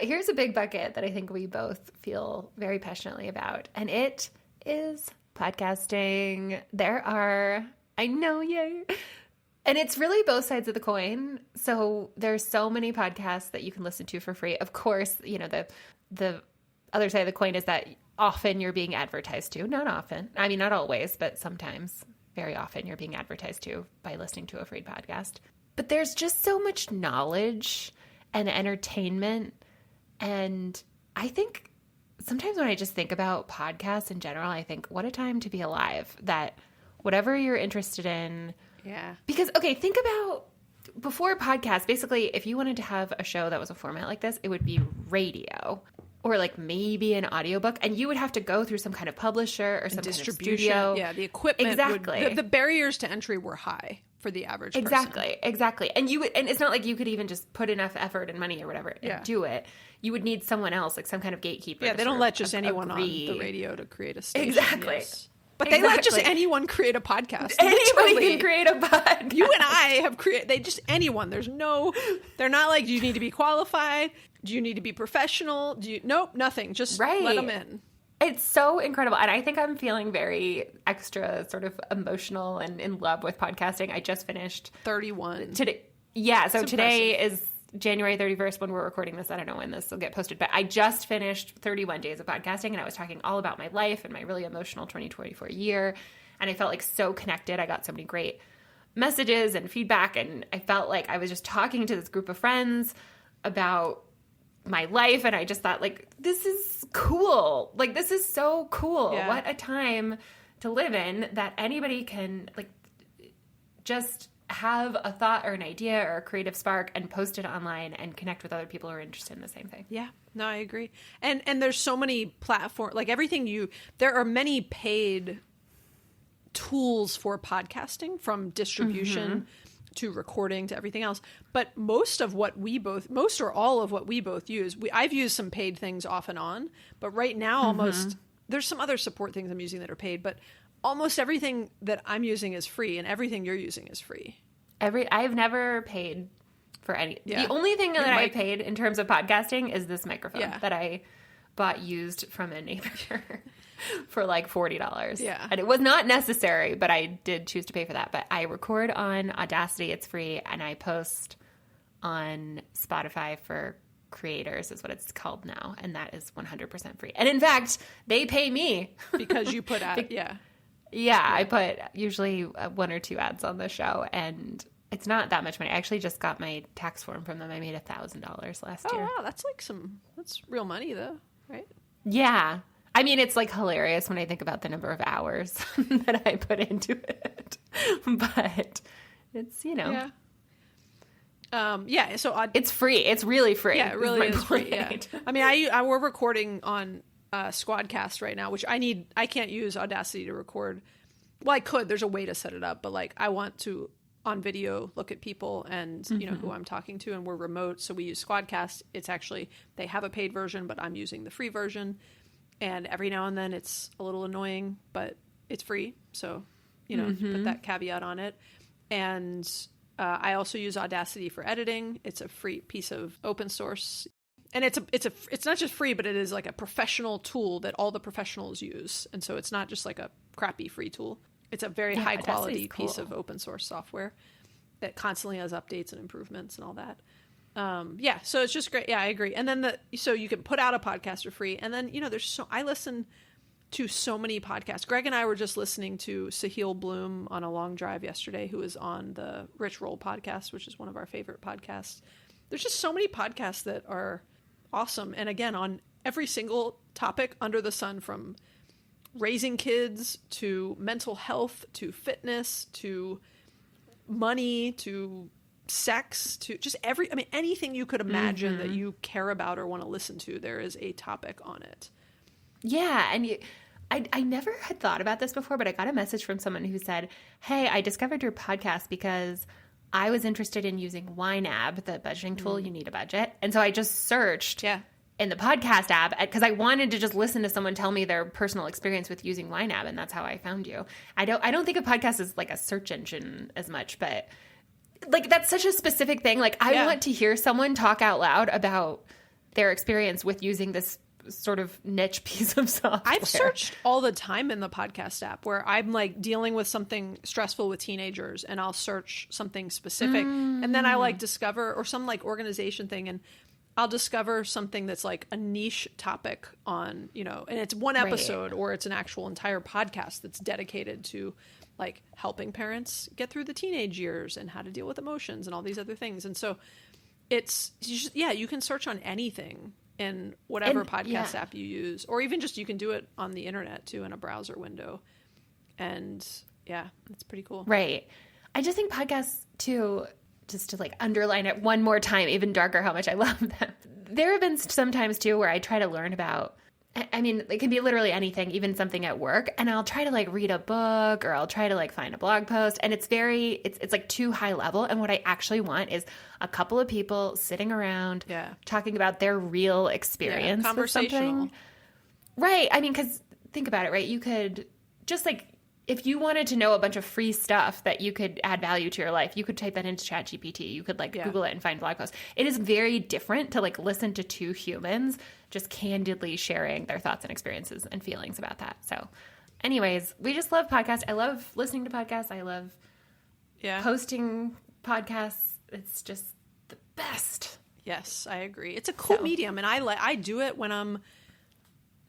Here's a big bucket that I think we both feel very passionately about, and it is podcasting. I know, yay. And it's really both sides of the coin. So there's so many podcasts that you can listen to for free. Of course, the other side of the coin is that often you're being advertised to. Not often. I mean, not always, but sometimes. Very often you're being advertised to by listening to a free podcast. But there's just so much knowledge and entertainment. And I think sometimes when I just think about podcasts in general, I think, what a time to be alive. That whatever you're interested in. Yeah. Because, okay, think about before podcasts, basically, if you wanted to have a show that was a format like this, it would be radio. Or like maybe an audiobook, and you would have to go through some kind of publisher or some kind of studio. Yeah, the equipment. Exactly. The barriers to entry were high for the average person. Exactly. And and it's not like you could even just put enough effort and money or whatever and do it. You would need someone else, like some kind of gatekeeper. Yeah, to they don't sort let of just anyone agree. on the radio to create a station. Exactly. Yes. But they let just Exactly. anyone create a podcast. Anybody Literally. can create a podcast. You and I have created, anyone. They're not like, do you need to be qualified? Do you need to be professional? Nope, nothing. Just let them in. It's so incredible. And I think I'm feeling very extra sort of emotional and in love with podcasting. I just finished 31. today. Yeah. So It's today is January 31st when we're recording this. I don't know when this will get posted, but I just finished 31 days of podcasting, and I was talking all about my life and my really emotional 2024 year. And I felt like so connected. I got so many great messages and feedback. And I felt like I was just talking to this group of friends about my life, and I just thought, like, this is cool. Like, this is so cool. Yeah. What a time to live in that anybody can, like, just have a thought or an idea or a creative spark and post it online and connect with other people who are interested in the same thing. Yeah, no, I agree. And there's so many platforms, like there are many paid tools for podcasting, from distribution to recording to everything else. But most or all of what we both use, I've used some paid things off and on, but right now there's some other support things I'm using that are paid, but almost everything that I'm using is free, and everything you're using is free. I've never paid for any. Yeah. The only thing that I paid in terms of podcasting is this microphone that I bought used from a neighbor for like $40. Yeah. And it was not necessary, but I did choose to pay for that. But I record on Audacity, it's free, and I post on Spotify for Creators is what it's called now, and that is 100% free. And in fact, they pay me because you put out I put usually 1 or 2 ads on the show, and it's not that much money. I actually just got my tax form from them. I made $1,000 last year. Wow, that's real money though, right? Yeah. I mean, it's like hilarious when I think about the number of hours that I put into it, but it's, so it's free. It's really free. Yeah, it really is free. Yeah. I mean, we're recording on Squadcast right now, which I can't use Audacity to record. Well, I could. There's a way to set it up, but like I want to on video look at people and who I'm talking to, and we're remote, so we use Squadcast. It's actually, they have a paid version, but I'm using the free version, and every now and then it's a little annoying, but it's free, so put that caveat on it. And I also use Audacity for editing. It's a free piece of open source, and it's not just free, but it is like a professional tool that all the professionals use, and so it's not just like a crappy free tool. It's a very high quality piece of open source software that constantly has updates and improvements and all that. So it's just great. Yeah, I agree. And then so you can put out a podcast for free, and then I listen to so many podcasts. Greg and I were just listening to Sahil Bloom on a long drive yesterday, who is on the Rich Roll podcast, which is one of our favorite podcasts. There's just so many podcasts that are awesome, and again, on every single topic under the sun, from raising kids to mental health to fitness to money to sex to just anything you could imagine that you care about or want to listen to, there is a topic on it. Yeah, and I never had thought about this before, but I got a message from someone who said, hey, I discovered your podcast because I was interested in using YNAB, the budgeting tool. You need a budget. And so I just searched in the podcast app because I wanted to just listen to someone tell me their personal experience with using YNAB, and that's how I found you. I don't think a podcast is like a search engine as much, but like that's such a specific thing. Like I want to hear someone talk out loud about their experience with using this sort of niche piece of software. I've searched all the time in the podcast app where I'm like dealing with something stressful with teenagers, and I'll search something specific, and then I like discover, or some like organization thing, and I'll discover something that's like a niche topic on, and it's one episode or it's an actual entire podcast that's dedicated to like helping parents get through the teenage years and how to deal with emotions and all these other things. And so you can search on anything in whatever podcast app you use, or even just you can do it on the internet too in a browser window. And yeah, it's pretty cool. Right. I just think podcasts too, just to like underline it one more time, even darker, how much I love them. There have been some times too where I try to learn about, I mean, it can be literally anything, even something at work, and I'll try to like read a book, or I'll try to like find a blog post, and it's like too high level. And what I actually want is a couple of people sitting around talking about their real experience. Conversational. Right. I mean, because think about it, right? You could just like, if you wanted to know a bunch of free stuff that you could add value to your life, you could type that into ChatGPT. You could like Google it and find blog posts. It is very different to like listen to two humans just candidly sharing their thoughts and experiences and feelings about that. So anyways, we just love podcasts. I love listening to podcasts. I love posting podcasts. It's just the best. Yes, I agree. It's a cool medium, and I do it when I'm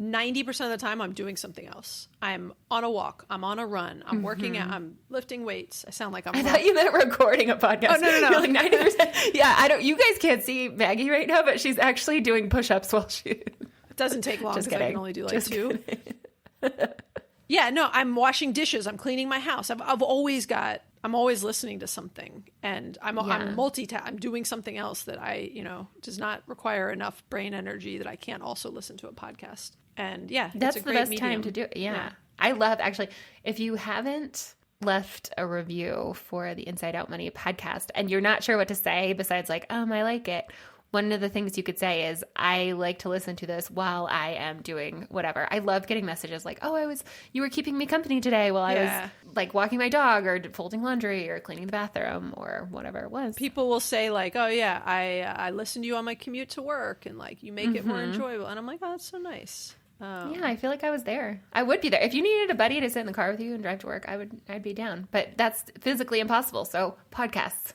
90% of the time I'm doing something else. I'm on a walk. I'm on a run. I'm working out. I'm lifting weights. I sound like I thought you meant recording a podcast. Oh, no. You're like 90%. Yeah, you guys can't see Maggie right now, but she's actually doing push-ups while she... It doesn't take long because I can only do like Just 2. Yeah, no, I'm washing dishes. I'm cleaning my house. I've always got I'm always listening to something, and I'm I'm doing something else that I, does not require enough brain energy that I can't also listen to a podcast. And that's it's a the great best medium. time to do it. Yeah. I love, actually, if you haven't left a review for the Inside Out Money podcast and you're not sure what to say besides like, I like it. One of the things you could say is, I like to listen to this while I am doing whatever. I love getting messages like, you were keeping me company today while I was like walking my dog or folding laundry or cleaning the bathroom or whatever it was. People will say like, I listen to you on my commute to work, and like you make it more enjoyable. And I'm like, oh, that's so nice. Yeah, I feel like I was there. I would be there. If you needed a buddy to sit in the car with you and drive to work, I'd be down. But that's physically impossible. So podcasts.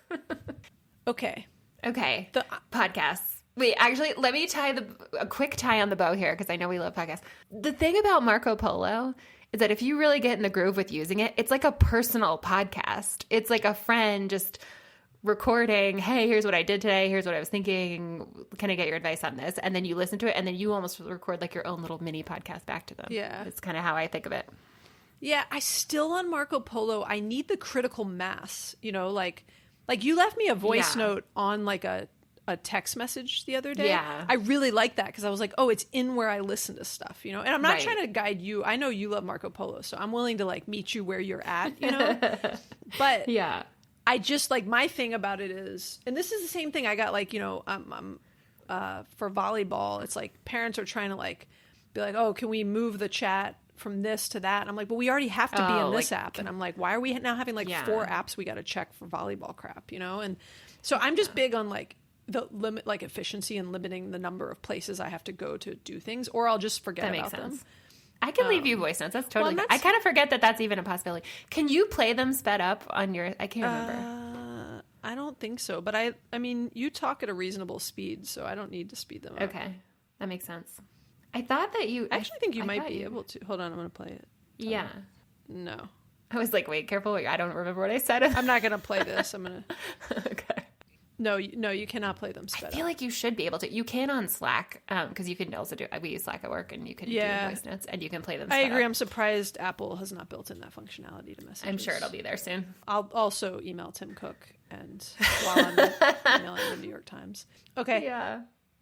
Okay. The podcasts. Wait, actually, let me tie a quick tie on the bow here, because I know we love podcasts. The thing about Marco Polo is that if you really get in the groove with using it, it's like a personal podcast. It's like a friend just recording, hey, here's what I did today, here's what I was thinking, can I get your advice on this? And then you listen to it, and then you almost record like your own little mini podcast back to them. Yeah. It's kind of how I think of it. Yeah, I still on Marco Polo, I need the critical mass, like you left me a voice note on like a text message the other day. Yeah. I really like that, because I was like, oh, it's in where I listen to stuff, and I'm not trying to guide you. I know you love Marco Polo, so I'm willing to like meet you where you're at, But yeah. I just like, my thing about it is, and this is the same thing I got like, for volleyball, it's like parents are trying to like be like, oh, can we move the chat from this to that? And I'm like, well, we already have to be in this app. And I'm like, why are we now having like 4 apps we got to check for volleyball crap, And so I'm just big on like the limit, like efficiency, and limiting the number of places I have to go to do things, or I'll just forget about them. I can leave you voice notes. That's totally good. I kind of forget that that's even a possibility. Can you play them sped up on your, I can't remember. I don't think so, but I mean, you talk at a reasonable speed, so I don't need to speed them up. Okay. That makes sense. I thought that you... I actually think you might be able to. Hold on, I'm going to play it. Yeah. No. I was like, wait, careful. I don't remember what I said. I'm not going to play this. I'm going to... Okay. No, you cannot play them sped up. I feel like you should be able to. You can on Slack, because you can also do... We use Slack at work, and you can do voice notes, and you can play them sped I agree. up. I'm surprised Apple has not built in that functionality to messages. I'm sure it'll be there soon. I'll also email Tim Cook, and while I'm emailing the New York Times. Okay. Yeah.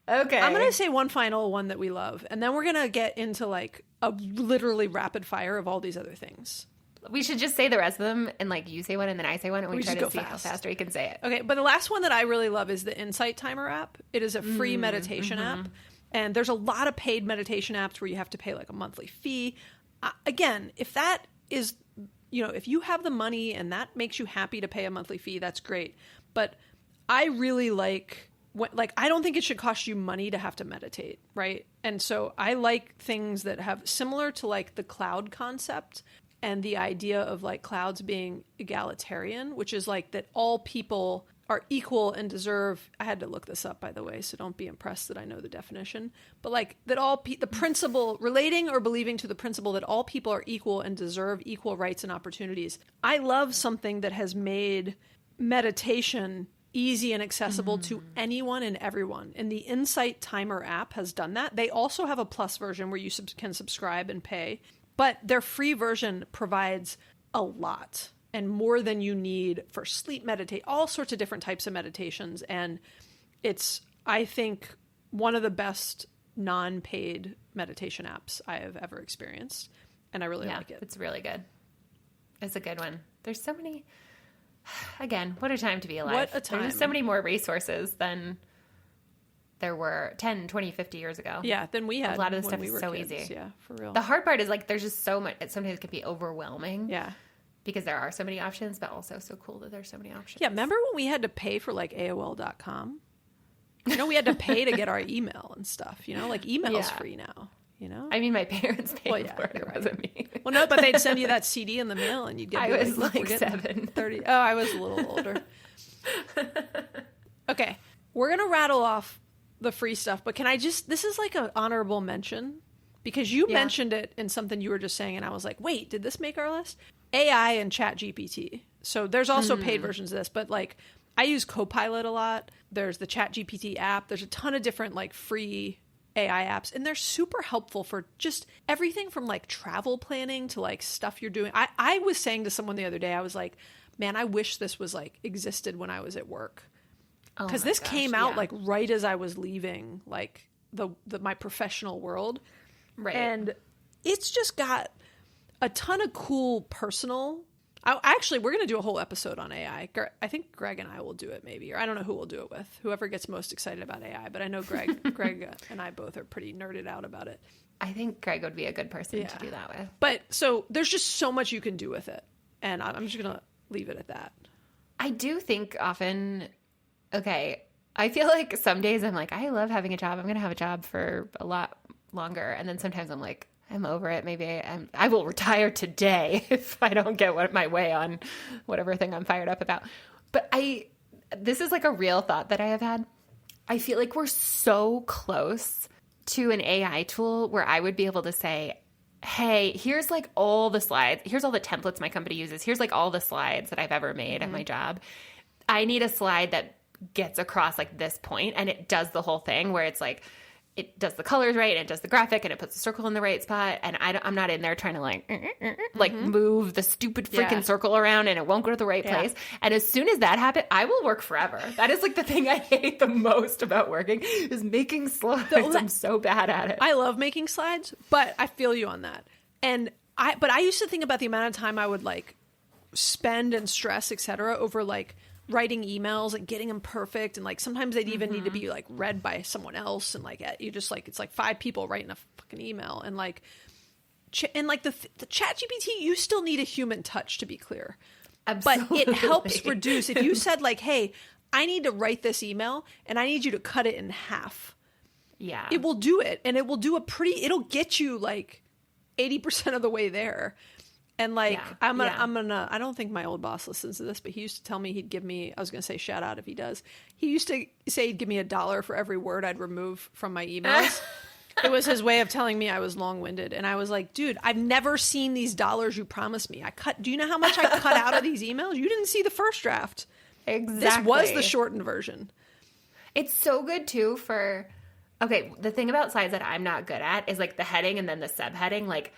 Okay. I'm going to say one final one that we love, and then we're going to get into like a literally rapid fire of all these other things. We should just say the rest of them, and like you say one and then I say one, and we try to see how fast we can say it. Okay, but the last one that I really love is the Insight Timer app. It is a free meditation app, and there's a lot of paid meditation apps where you have to pay like a monthly fee. Again, if that is, if you have the money and that makes you happy to pay a monthly fee, that's great. But I really like I don't think it should cost you money to have to meditate, right? And so I like things that have similar to like the cloud concept and the idea of like clouds being egalitarian, which is like that all people are equal and deserve. I had to look this up, by the way, so don't be impressed that I know the definition. But like that the principle, relating or believing to the principle that all people are equal and deserve equal rights and opportunities. I love something that has made meditation easy and accessible to anyone and everyone. And the Insight Timer app has done that. They also have a plus version where you can subscribe and pay. But their free version provides a lot and more than you need for sleep meditate, all sorts of different types of meditations. And it's, I think, one of the best non-paid meditation apps I have ever experienced. And I really like it. It's really good. It's a good one. There's so many, again, what a time to be alive. What a time. There's so many more resources than there were 10, 20, 50 years ago. Yeah, than we had. A lot of this stuff we is were so kids. easy. Yeah, for real. The hard part is like there's just so much. It sometimes can be overwhelming. Yeah. Because there are so many options, but also so cool that there's so many options. Yeah, remember when we had to pay for like AOL.com? We had to pay to get our email and stuff. Like email's free now. I mean, my parents paid for it. You're It right. wasn't me. Well, no, but they'd send you that CD in the mail, and you'd get. I was "Look, like we're getting 7. 30. Oh, I was a little older. Okay, we're gonna rattle off the free stuff, but can I just? This is like an honorable mention because you mentioned it in something you were just saying, and I was like, wait, did this make our list? AI and ChatGPT. So there's also paid versions of this, but like I use Copilot a lot. There's the ChatGPT app. There's a ton of different like free AI apps, and they're super helpful for just everything from like travel planning to like stuff you're doing. I was saying to someone the other day, I was like, man, I wish this was like existed when I was at work. Oh Because my this gosh, came out yeah. like right as I was leaving like the my professional world. Right. And it's just got a ton of cool personal. Actually, we're going to do a whole episode on AI. I think Greg and I will do it maybe, or I don't know who we'll do it with. Whoever gets most excited about AI, but I know Greg and I both are pretty nerded out about it. I think Greg would be a good person to do that with. But so there's just so much you can do with it, and I'm just going to leave it at that. I do think often, okay, I feel like some days I'm like, I love having a job. I'm going to have a job for a lot longer. And then sometimes I'm like, I'm over it. Maybe I will retire today if I don't get my way on whatever thing I'm fired up about. But this is like a real thought that I have had. I feel like we're so close to an AI tool where I would be able to say, hey, here's like all the slides. Here's all the templates my company uses. Here's like all the slides that I've ever made at my job. I need a slide that gets across like this point, and it does the whole thing where it's like, it does the colors right, and it does the graphic, and it puts the circle in the right spot. And I'm not in there trying to like move the stupid freaking circle around, and it won't go to the right place. And as soon as that happens, I will work forever. That is like the thing I hate the most about working is making slides. I'm so bad at it. I love making slides, but I feel you on that. But I used to think about the amount of time I would like spend and stress, etc., over like writing emails and getting them perfect, and like sometimes they'd even need to be like read by someone else, and like you just like it's like 5 people writing a fucking email, and like the chat GPT, you still need a human touch, to be clear. Absolutely. But it helps reduce if you said like, hey, I need to write this email and I need you to cut it in half. Yeah, It will do it, and it will do it'll get you like 80% of the way there. And like, I don't think my old boss listens to this, but he used to tell me he'd give me, I was going to say shout out if he does. He used to say he'd give me $1 for every word I'd remove from my emails. It was his way of telling me I was long-winded. And I was like, dude, I've never seen these dollars you promised me. Do you know how much I cut out of these emails? You didn't see the first draft. exactly. This was the shortened version. It's so good too for, okay, the thing about slides that I'm not good at is like the heading and then the subheading. Like,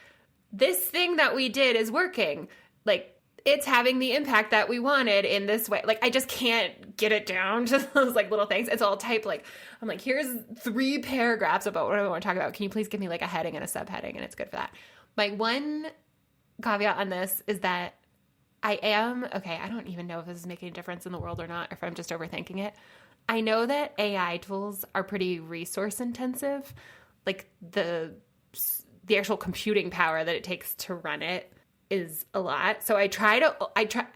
this thing that we did is working. Like, it's having the impact that we wanted in this way. Like, I just can't get it down to those like little things. It's all typed like, I'm like, here's 3 paragraphs about what I want to talk about. Can you please give me like a heading and a subheading? And it's good for that. My one caveat on this is that I don't even know if this is making a difference in the world or not, or if I'm just overthinking it. I know that AI tools are pretty resource intensive. Like the actual computing power that it takes to run it is a lot. So I try,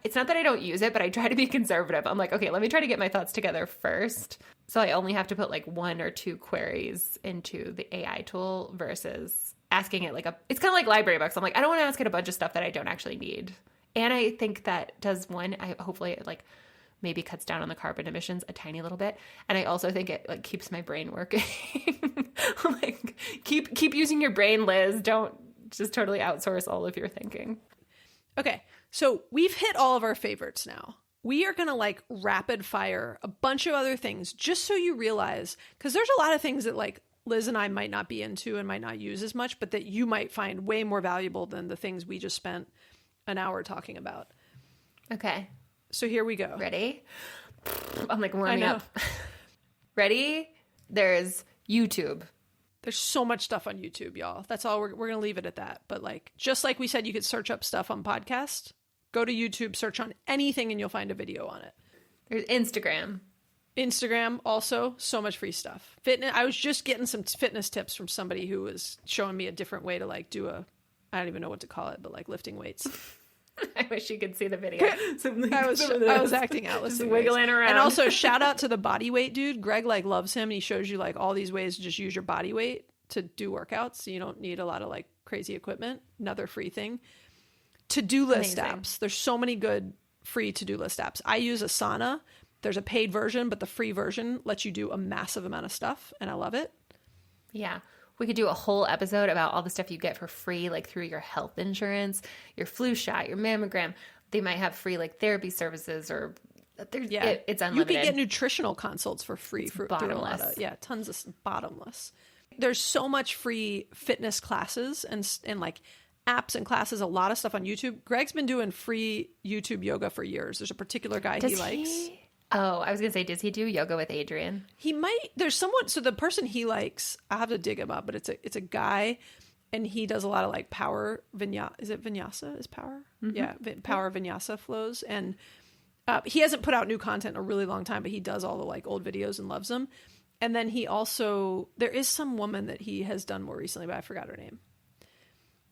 it's not that I don't use it, but I try to be conservative. I'm like, okay, let me try to get my thoughts together first. So I only have to put like 1 or 2 queries into the AI tool versus asking it it's kind of like library books. I'm like, I don't want to ask it a bunch of stuff that I don't actually need. And I think that does hopefully it like maybe cuts down on the carbon emissions a tiny little bit. And I also think it like keeps my brain working. Like keep using your brain, Liz. Don't just totally outsource all of your thinking. Okay, so we've hit all of our favorites now. We are going to like rapid fire a bunch of other things just so you realize, because there's a lot of things that like Liz and I might not be into and might not use as much, but that you might find way more valuable than the things we just spent an hour talking about. Okay. So here we go. Ready? I'm like warming up. Ready? There's YouTube. There's so much stuff on YouTube, y'all. That's all. We're going to leave it at that. But like, just like we said, you could search up stuff on podcast. Go to YouTube, search on anything, and you'll find a video on it. There's Instagram. Instagram, also, so much free stuff. Fitness. I was just getting some fitness tips from somebody who was showing me a different way to like do I don't even know what to call it, but like lifting weights. I wish you could see the video. I was acting out, just wiggling around. And also, shout out to the body weight dude. Greg like loves him, and he shows you like all these ways to just use your body weight to do workouts, so you don't need a lot of like crazy equipment. Another free thing. To-do list apps. There's so many good free to-do list apps. I use Asana. There's a paid version, but the free version lets you do a massive amount of stuff, and I love it. Yeah. We could do a whole episode about all the stuff you get for free, like through your health insurance, your flu shot, your mammogram. They might have free like therapy services, or it's unlimited. You can get nutritional consults for free. It's for bottomless. Tons of bottomless. There's so much free fitness classes and like apps and classes, a lot of stuff on YouTube. Greg's been doing free YouTube yoga for years. There's a particular guy he likes. Oh, I was going to say, does he do yoga with Adrian? He might. There's someone. So the person he likes, I have to dig him up, but it's a guy, and he does a lot of like power vinyasa. Is it vinyasa? Is power? Yeah, power vinyasa flows. And he hasn't put out new content in a really long time, but he does all the like old videos and loves them. And then he also, there is some woman that he has done more recently, but I forgot her name.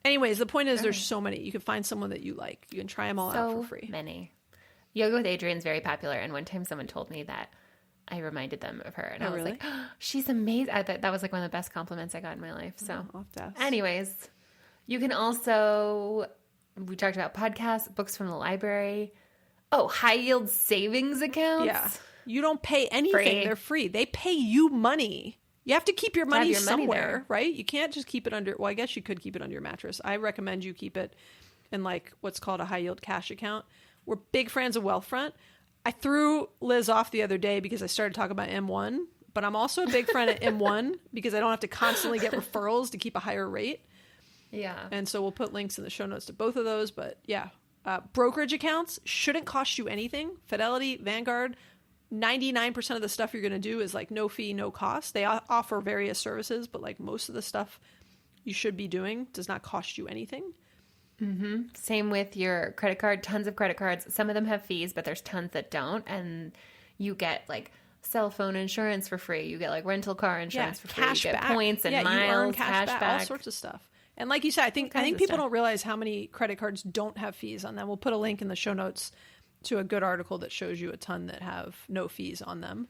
Anyways, the point is, there's so many. You can find someone that you like. You can try them all out for free. Many. Yoga with Adrian's very popular, and one time someone told me that I reminded them of her, and I was really? like, oh, she's amazing. I thought that was like one of the best compliments I got in my life. So, I'll have to ask. anyways, you can also, we talked about podcasts, books from the library. Oh, high yield savings accounts. Yeah. You don't pay anything. Free. They're free. They pay you money. You have to keep your money your money somewhere, there. right? You can't just keep it under, well, I guess you could keep it under your mattress. I recommend you keep it in like what's called a high yield cash account. We're big fans of Wealthfront. I threw Liz off the other day because I started talking about M1, but I'm also a big friend of M1 because I don't have to constantly get referrals to keep a higher rate. Yeah. And so we'll put links in the show notes to both of those. But yeah, brokerage accounts shouldn't cost you anything. Fidelity, Vanguard, 99% of the stuff you're going to do is like no fee, no cost. They offer various services, but like most of the stuff you should be doing does not cost you anything. Same with your credit card. Tons of credit cards. Some of them have fees, but there's tons that don't. And you get like cell phone insurance for free. You get like rental car insurance for free. Cash You get back. points and you miles, earn cash back, all back. sorts of stuff. And like you said, I think kinds of people stuff. don't realize how many credit cards don't have fees on them. We'll put a link in the show notes to a good article that shows you a ton that have no fees on them.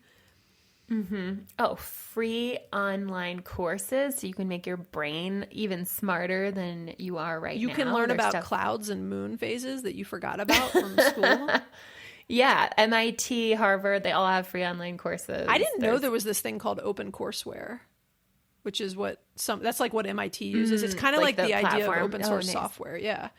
Oh, free online courses so you can make your brain even smarter than you are right now. You can learn There's about stuff- clouds and moon phases that you forgot about from school. Yeah, MIT, Harvard, they all have free online courses. I didn't know There's- there was this thing called OpenCourseWare, which is what that's like what MIT uses. It's kind of like like the the idea of platform. open Oh, source nice. software. Yeah.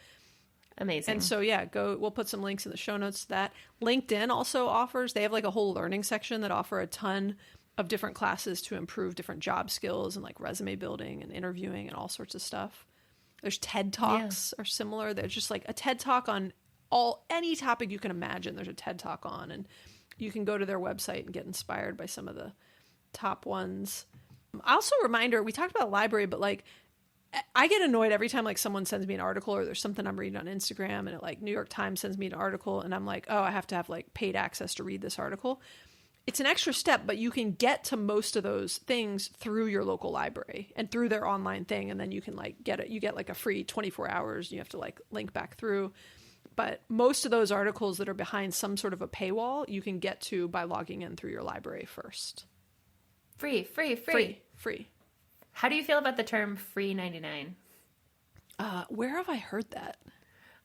Amazing. And so, yeah, we'll put some links in the show notes to that. LinkedIn also offers, they have like a whole learning section that offer a ton of different classes to improve different job skills and like resume building and interviewing and all sorts of stuff. There's TED Talks are similar. There's just like a TED Talk on any topic you can imagine. There's a TED Talk on, and you can go to their website and get inspired by some of the top ones. Also, a reminder, we talked about library, but like I get annoyed every time like someone sends me an article or there's something I'm reading on Instagram and it like New York Times sends me an article and I'm like, oh, I have to have like paid access to read this article. It's an extra step, but you can get to most of those things through your local library and through their online thing. And then you can like get it. You get like a free 24 hours. You have to like link back through. But most of those articles that are behind some sort of a paywall, you can get to by logging in through your library first. free. Free. How do you feel about the term free 99? Where have I heard that?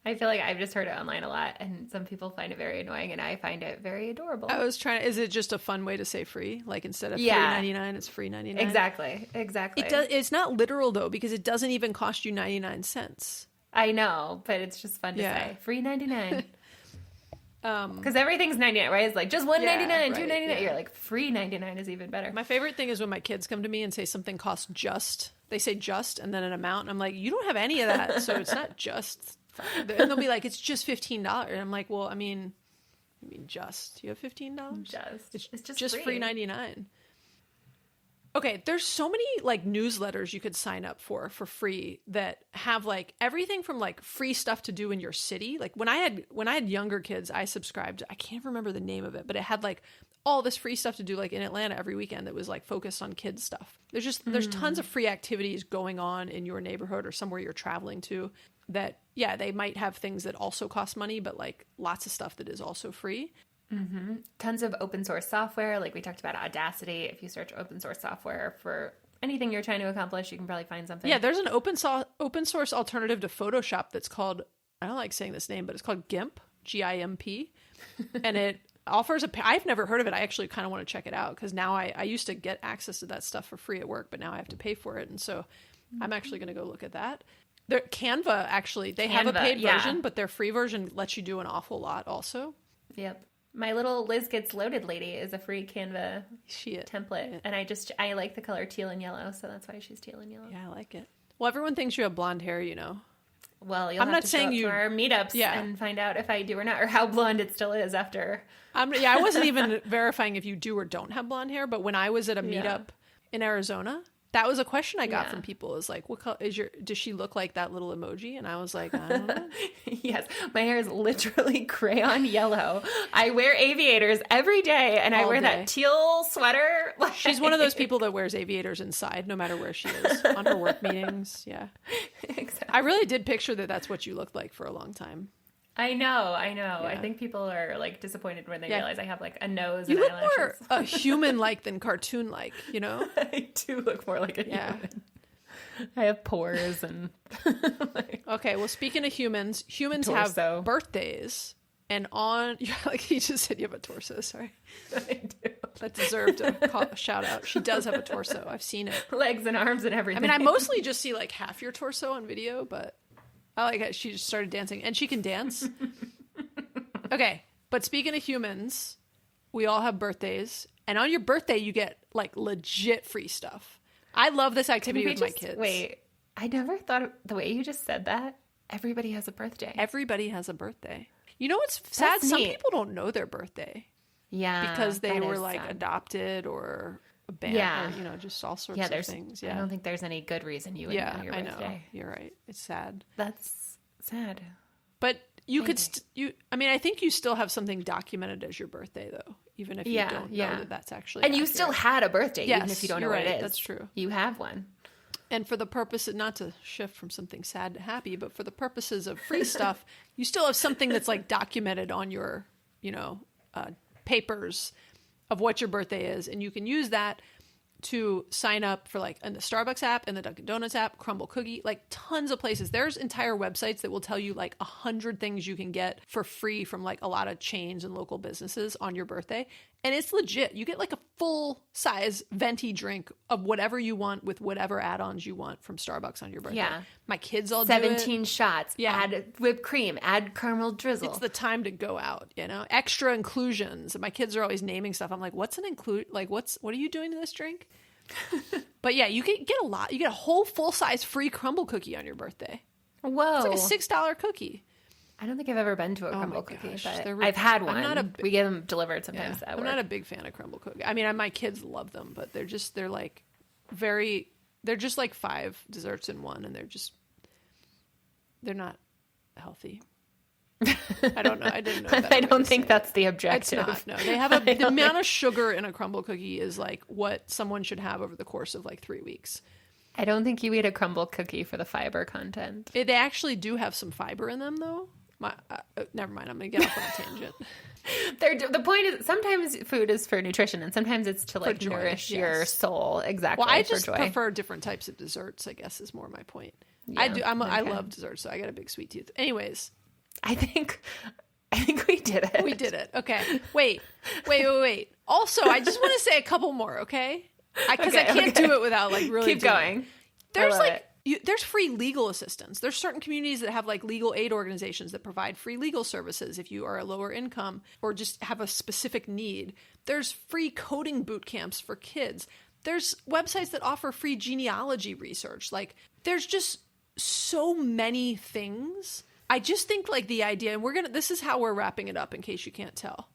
I feel like I've just heard it online a lot, and some people find it very annoying, and I find it very adorable. I was trying. Is it just a fun way to say free? Like instead of Yeah. $3.99, it's free 99. Exactly. It does. It's not literal though, because it doesn't even cost you 99 cents. I know, but it's just fun to Yeah. say. Free 99. Because everything's 99, right? It's like just $1.99, Yeah, right, $2.99. yeah. You're like, free 99 is even better. My favorite thing is when my kids come to me and say something costs just. They say just and then an amount, and I'm like, you don't have any of that, so it's not just. And they'll be like, it's just $15, and I'm like, well, I mean just. You have $15? It's just free free. 99. Okay, there's so many like newsletters you could sign up for free that have like everything from like free stuff to do in your city. Like when I had younger kids, I subscribed. I can't remember the name of it, but it had like all this free stuff to do like in Atlanta every weekend that was like focused on kids stuff. There's tons of free activities going on in your neighborhood or somewhere you're traveling to that, yeah, they might have things that also cost money, but like lots of stuff that is also free. Tons of open source software. Like we talked about Audacity. If you search open source software for anything you're trying to accomplish, you can probably find something. Yeah, there's an open source alternative to Photoshop that's called, I don't like saying this name, but it's called GIMP, G-I-M-P. And it offers I've never heard of it. I actually kind of want to check it out because now I used to get access to that stuff for free at work, but now I have to pay for it. And so I'm actually going to go look at that. Canva, actually, they have a paid yeah. version, but their free version lets you do an awful lot also. Yep. My little Liz Gets Loaded lady is a free Canva template. And I like the color teal and yellow, so that's why she's teal and yellow. Yeah, I like it. Well, everyone thinks you have blonde hair, you know. Well, you'll I'm have not to saying show up you- for our meetups Yeah. and find out if I do or not, or how blonde it still is after. I wasn't even verifying if you do or don't have blonde hair, but when I was at a Yeah. meetup in Arizona, that was a question I got Yeah. from people is like, what color does she look like that little emoji? And I was like, I don't know. Yes, my hair is literally crayon yellow. I wear aviators every day, and I All wear day. that teal sweater. She's one of those people that wears aviators inside no matter where she is on her work meetings. Yeah. Exactly. I really did picture that that's what you looked like for a long time. I know. I Yeah. think people are like disappointed when they Yeah. realize I have like a nose You and look eyelashes. more human-like than cartoon-like, you know? I do look more like a Yeah. human. I have pores and like, Okay, well, speaking of humans Torso. have birthdays. And on, like you just said, you have a torso. Sorry, I do. that deserved a shout out. She does have a torso. I've seen it. Legs and arms and I everything. mean, I mostly just see like half your torso on video, but I like it. She just started dancing, and she can dance. Okay, but speaking of humans, we all have birthdays, and on your birthday, you get like legit free stuff. I love this activity with my kids. Wait, I never thought of the way you just said that. Everybody has a birthday. Everybody has a birthday. You know what's sad? That's Some neat. people don't know their birthday Yeah, because they that were is like sad. adopted or abandoned, Yeah. or, you know, just all sorts Yeah, of there's. things. I Yeah, don't think there's any good reason you would yeah, know your I know. birthday. You're right. It's sad, That's sad. but you could. Maybe. I mean, I think you still have something documented as your birthday, though, even if you Yeah, don't know yeah. that that's actually. And you accurate. still had a birthday, even Yes, if you don't know you're what it right. is. That's true. You have one. And for the purpose of, not to shift from something sad to happy, but for the purposes of free stuff, you still have something that's like documented on your, you know, papers of what your birthday is. And you can use that to sign up for like in the Starbucks app, in the Dunkin' Donuts app, Crumble Cookie, like tons of places. There's entire websites that will tell you like 100 things you can get for free from like a lot of chains and local businesses on your birthday. And it's legit. You get like a full size venti drink of whatever you want with whatever add-ons you want from Starbucks on your birthday. Yeah. My kids all do it. 17 shots. Yeah. Add whipped cream. Add caramel drizzle. It's the time to go out, you know. Extra inclusions. And my kids are always naming stuff. I'm like, what's an include? Like, what are you doing to this drink? But yeah, you can get a lot. You get a whole full size free crumble cookie on your birthday. Whoa. It's like a $6 cookie. I don't think I've ever been to a crumble my cookie, gosh, but they're I've had I'm one. not a we get them delivered Yeah. sometimes. I'm not a big fan of crumble cookie. I mean, my kids love them, but they're just they're like like 5 desserts in one, and they're not healthy. I don't know. I didn't know that. I don't think that's the It's objective. not. No, they have the amount of sugar in a crumble cookie is like what someone should have over the course of like 3 weeks. I don't think you eat a crumble cookie for the fiber content. They actually do have some fiber in them, though. Never mind. I'm going to get off on a tangent. The point is, sometimes food is for nutrition, and sometimes it's to like joy, nourish yes. your soul. Exactly. Well, I for just joy. prefer different types of desserts, I guess, is more my point. Yeah, I okay. love desserts, so I got a big sweet tooth. Anyways, I think we did it. we did it. Okay. Wait. Also, I just want to say a couple more, okay? Because I can't do it without like really Keep doing it. going. There's I love like there's free legal assistance. There's certain communities that have like legal aid organizations that provide free legal services if you are a lower income or just have a specific need. There's free coding boot camps for kids. There's websites that offer free genealogy research. Like there's just so many things. I just think like the idea, and this is how we're wrapping it up in case you can't tell.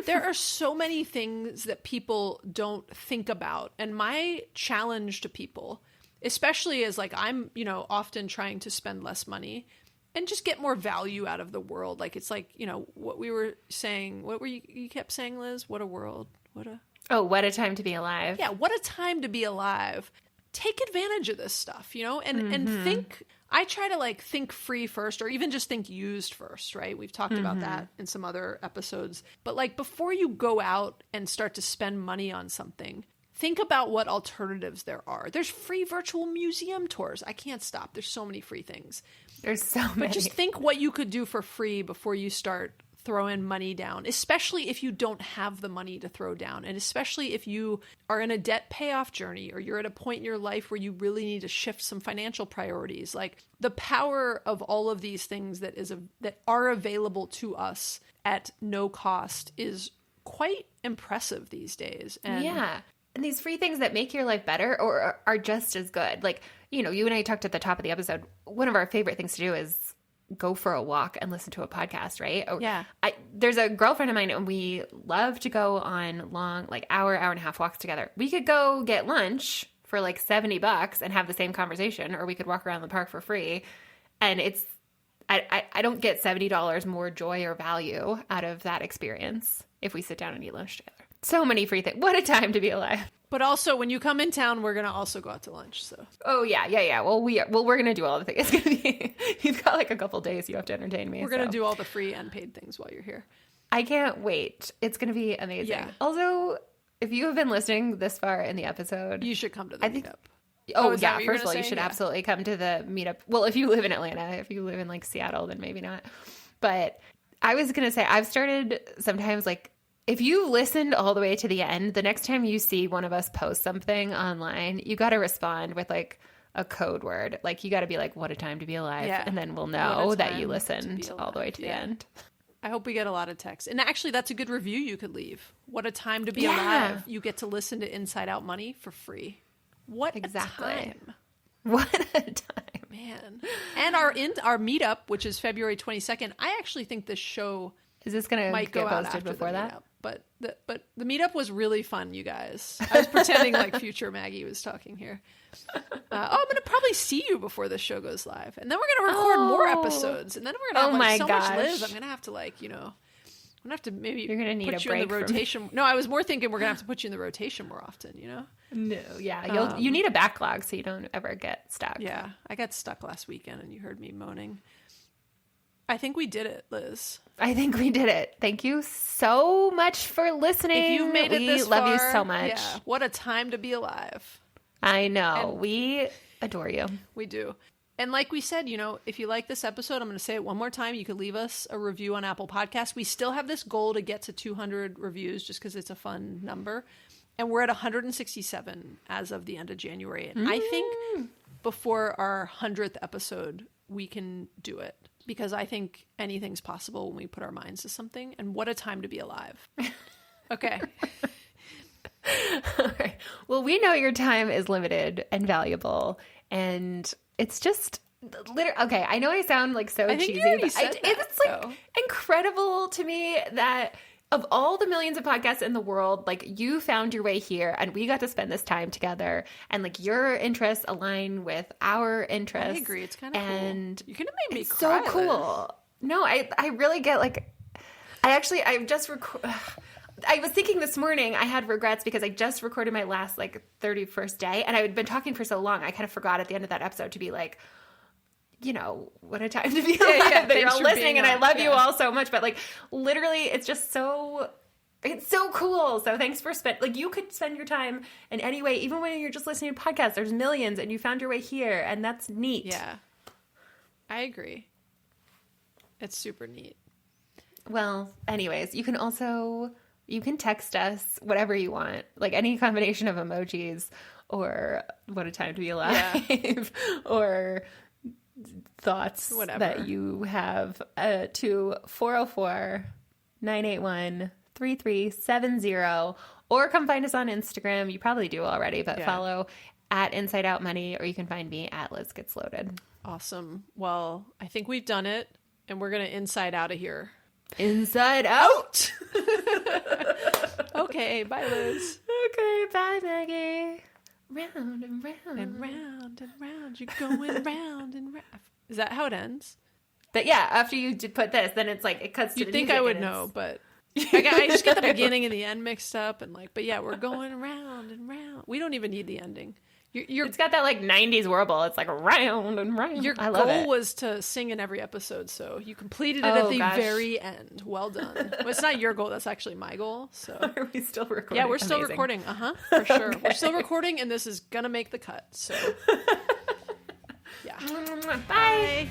There are so many things that people don't think about. And my challenge to people, especially as like I'm, you know, often trying to spend less money and just get more value out of the world. Like it's like, you know, what we were saying, what were you kept saying, Liz? What a world. What a time to be alive. Yeah, what a time to be alive. Take advantage of this stuff, you know, and think. I try to like think free first, or even just think used first, right? We've talked about that in some other episodes. But like before you go out and start to spend money on something, think about what alternatives there are. There's free virtual museum tours. I can't stop. There's so many free things. There's so many. But just think what you could do for free before you start throwing money down, especially if you don't have the money to throw down. And especially if you are in a debt payoff journey or you're at a point in your life where you really need to shift some financial priorities. Like the power of all of these things that are available to us at no cost is quite impressive these days. And yeah. and these free things that make your life better or are just as good. Like, you know, you and I talked at the top of the episode, one of our favorite things to do is go for a walk and listen to a podcast, right? Yeah. There's a girlfriend of mine and we love to go on long, like hour and a half walks together. We could go get lunch for like $70 and have the same conversation, or we could walk around the park for free. And it's, I don't get $70 more joy or value out of that experience if we sit down and eat lunch together. So many free things. What a time to be alive. But also, when you come in town, we're going to also go out to lunch. So. Oh, yeah. Well, we're going to do all the things. It's going to be, you've got like a couple days you have to entertain me. We're going to do all the free and paid things while you're here. I can't wait. It's going to be amazing. Yeah. Also, if you have been listening this far in the episode, You should come to the meetup. oh, is that yeah. what you were First of all, gonna you say? should Yeah. absolutely come to the meetup. Well, if you live in Atlanta, if you live in like Seattle, then maybe not. But I was going to say, I've started sometimes like, if you listened all the way to the end, the next time you see one of us post something online, you got to respond with like a code word. Like you got to be like, what a time to be alive. Yeah. And then we'll What a know that time you to listened be all the way alive. to the Yeah. end. I hope we get a lot of texts. And actually, that's a good review you could leave. What a time to be Yeah. alive. You get to listen to Inside Out Money for free. What Exactly. a time. What a time. Man. And our meetup, which is February 22nd, I actually think this show Is this going to might go get out posted after before the that? meetup. But the meetup was really fun, you guys. I was pretending like future Maggie was talking here. I'm going to probably see you before the show goes live. And then we're going to record more episodes. And then we're going to have Oh like, my so much gosh. Liz. I'm going to have to like, I'm going to have to maybe You're gonna need put a you in the break from- rotation. No, I was more thinking we're going to have to put you in the rotation more often, No, yeah. You need a backlog so you don't ever get stuck. Yeah, I got stuck last weekend and you heard me moaning. I think we did it, Liz. I think we did it. Thank you so much for listening. If you've made it we this love far, you so much. Yeah, what a time to be alive. I know. And- we adore you. We do. And like we said, if you like this episode, I'm going to say it one more time. You could leave us a review on Apple Podcasts. We still have this goal to get to 200 reviews just because it's a fun number. And we're at 167 as of the end of January. And I think before our 100th episode, we can do it. Because I think anything's possible when we put our minds to something. And what a time to be alive. Okay. All right. Well, we know your time is limited and valuable. And it's just okay. I know I sound like so I think you cheesy, already but said that, it's like though. incredible to me that of all the millions of podcasts in the world, like you found your way here and we got to spend this time together and like your interests align with our interests. I agree. It's kind of and cool. You're going to make me it's cry. so cool. No, I really get like, I was thinking this morning I had regrets because I just recorded my last like 31st day and I had been talking for so long. I kind of forgot at the end of that episode to be like, what a time to be alive. yeah, That you're thanks all for listening being and I on. love you Yeah. all so much. But like literally it's just it's so cool. So thanks for you could spend your time in any way, even when you're just listening to podcasts, there's millions and you found your way here and that's neat. Yeah. I agree. It's super neat. Well, anyways, you can text us whatever you want, like any combination of emojis or what a time to be alive or thoughts Whatever. that you have to 404-981-3370 or come find us on Instagram. You probably do already, but Yeah. follow at Inside Out Money or you can find me at Liz Gets Loaded. Awesome. Well, I think we've done it and we're going to inside out of here. Inside Out! Okay. Bye, Liz. Okay, bye, Maggie. Round and round. And round, you're going round and round. Is that how it ends? But yeah, after you put this, then it's like it cuts to You'd the think music I would and know, it's- but I just get the beginning and the end mixed up. And but yeah, we're going round and round. We don't even need the ending. Your It's got that like 90s warble. It's like round and round. Your I love goal it. was to sing in every episode, so you completed it Oh, at the gosh. very end. Well done. Well, it's not your goal, that's actually my goal. So Are we still recording? yeah, we're still Amazing. recording. For sure. Okay. We're still recording, and this is gonna make the cut. So yeah. Bye. Bye.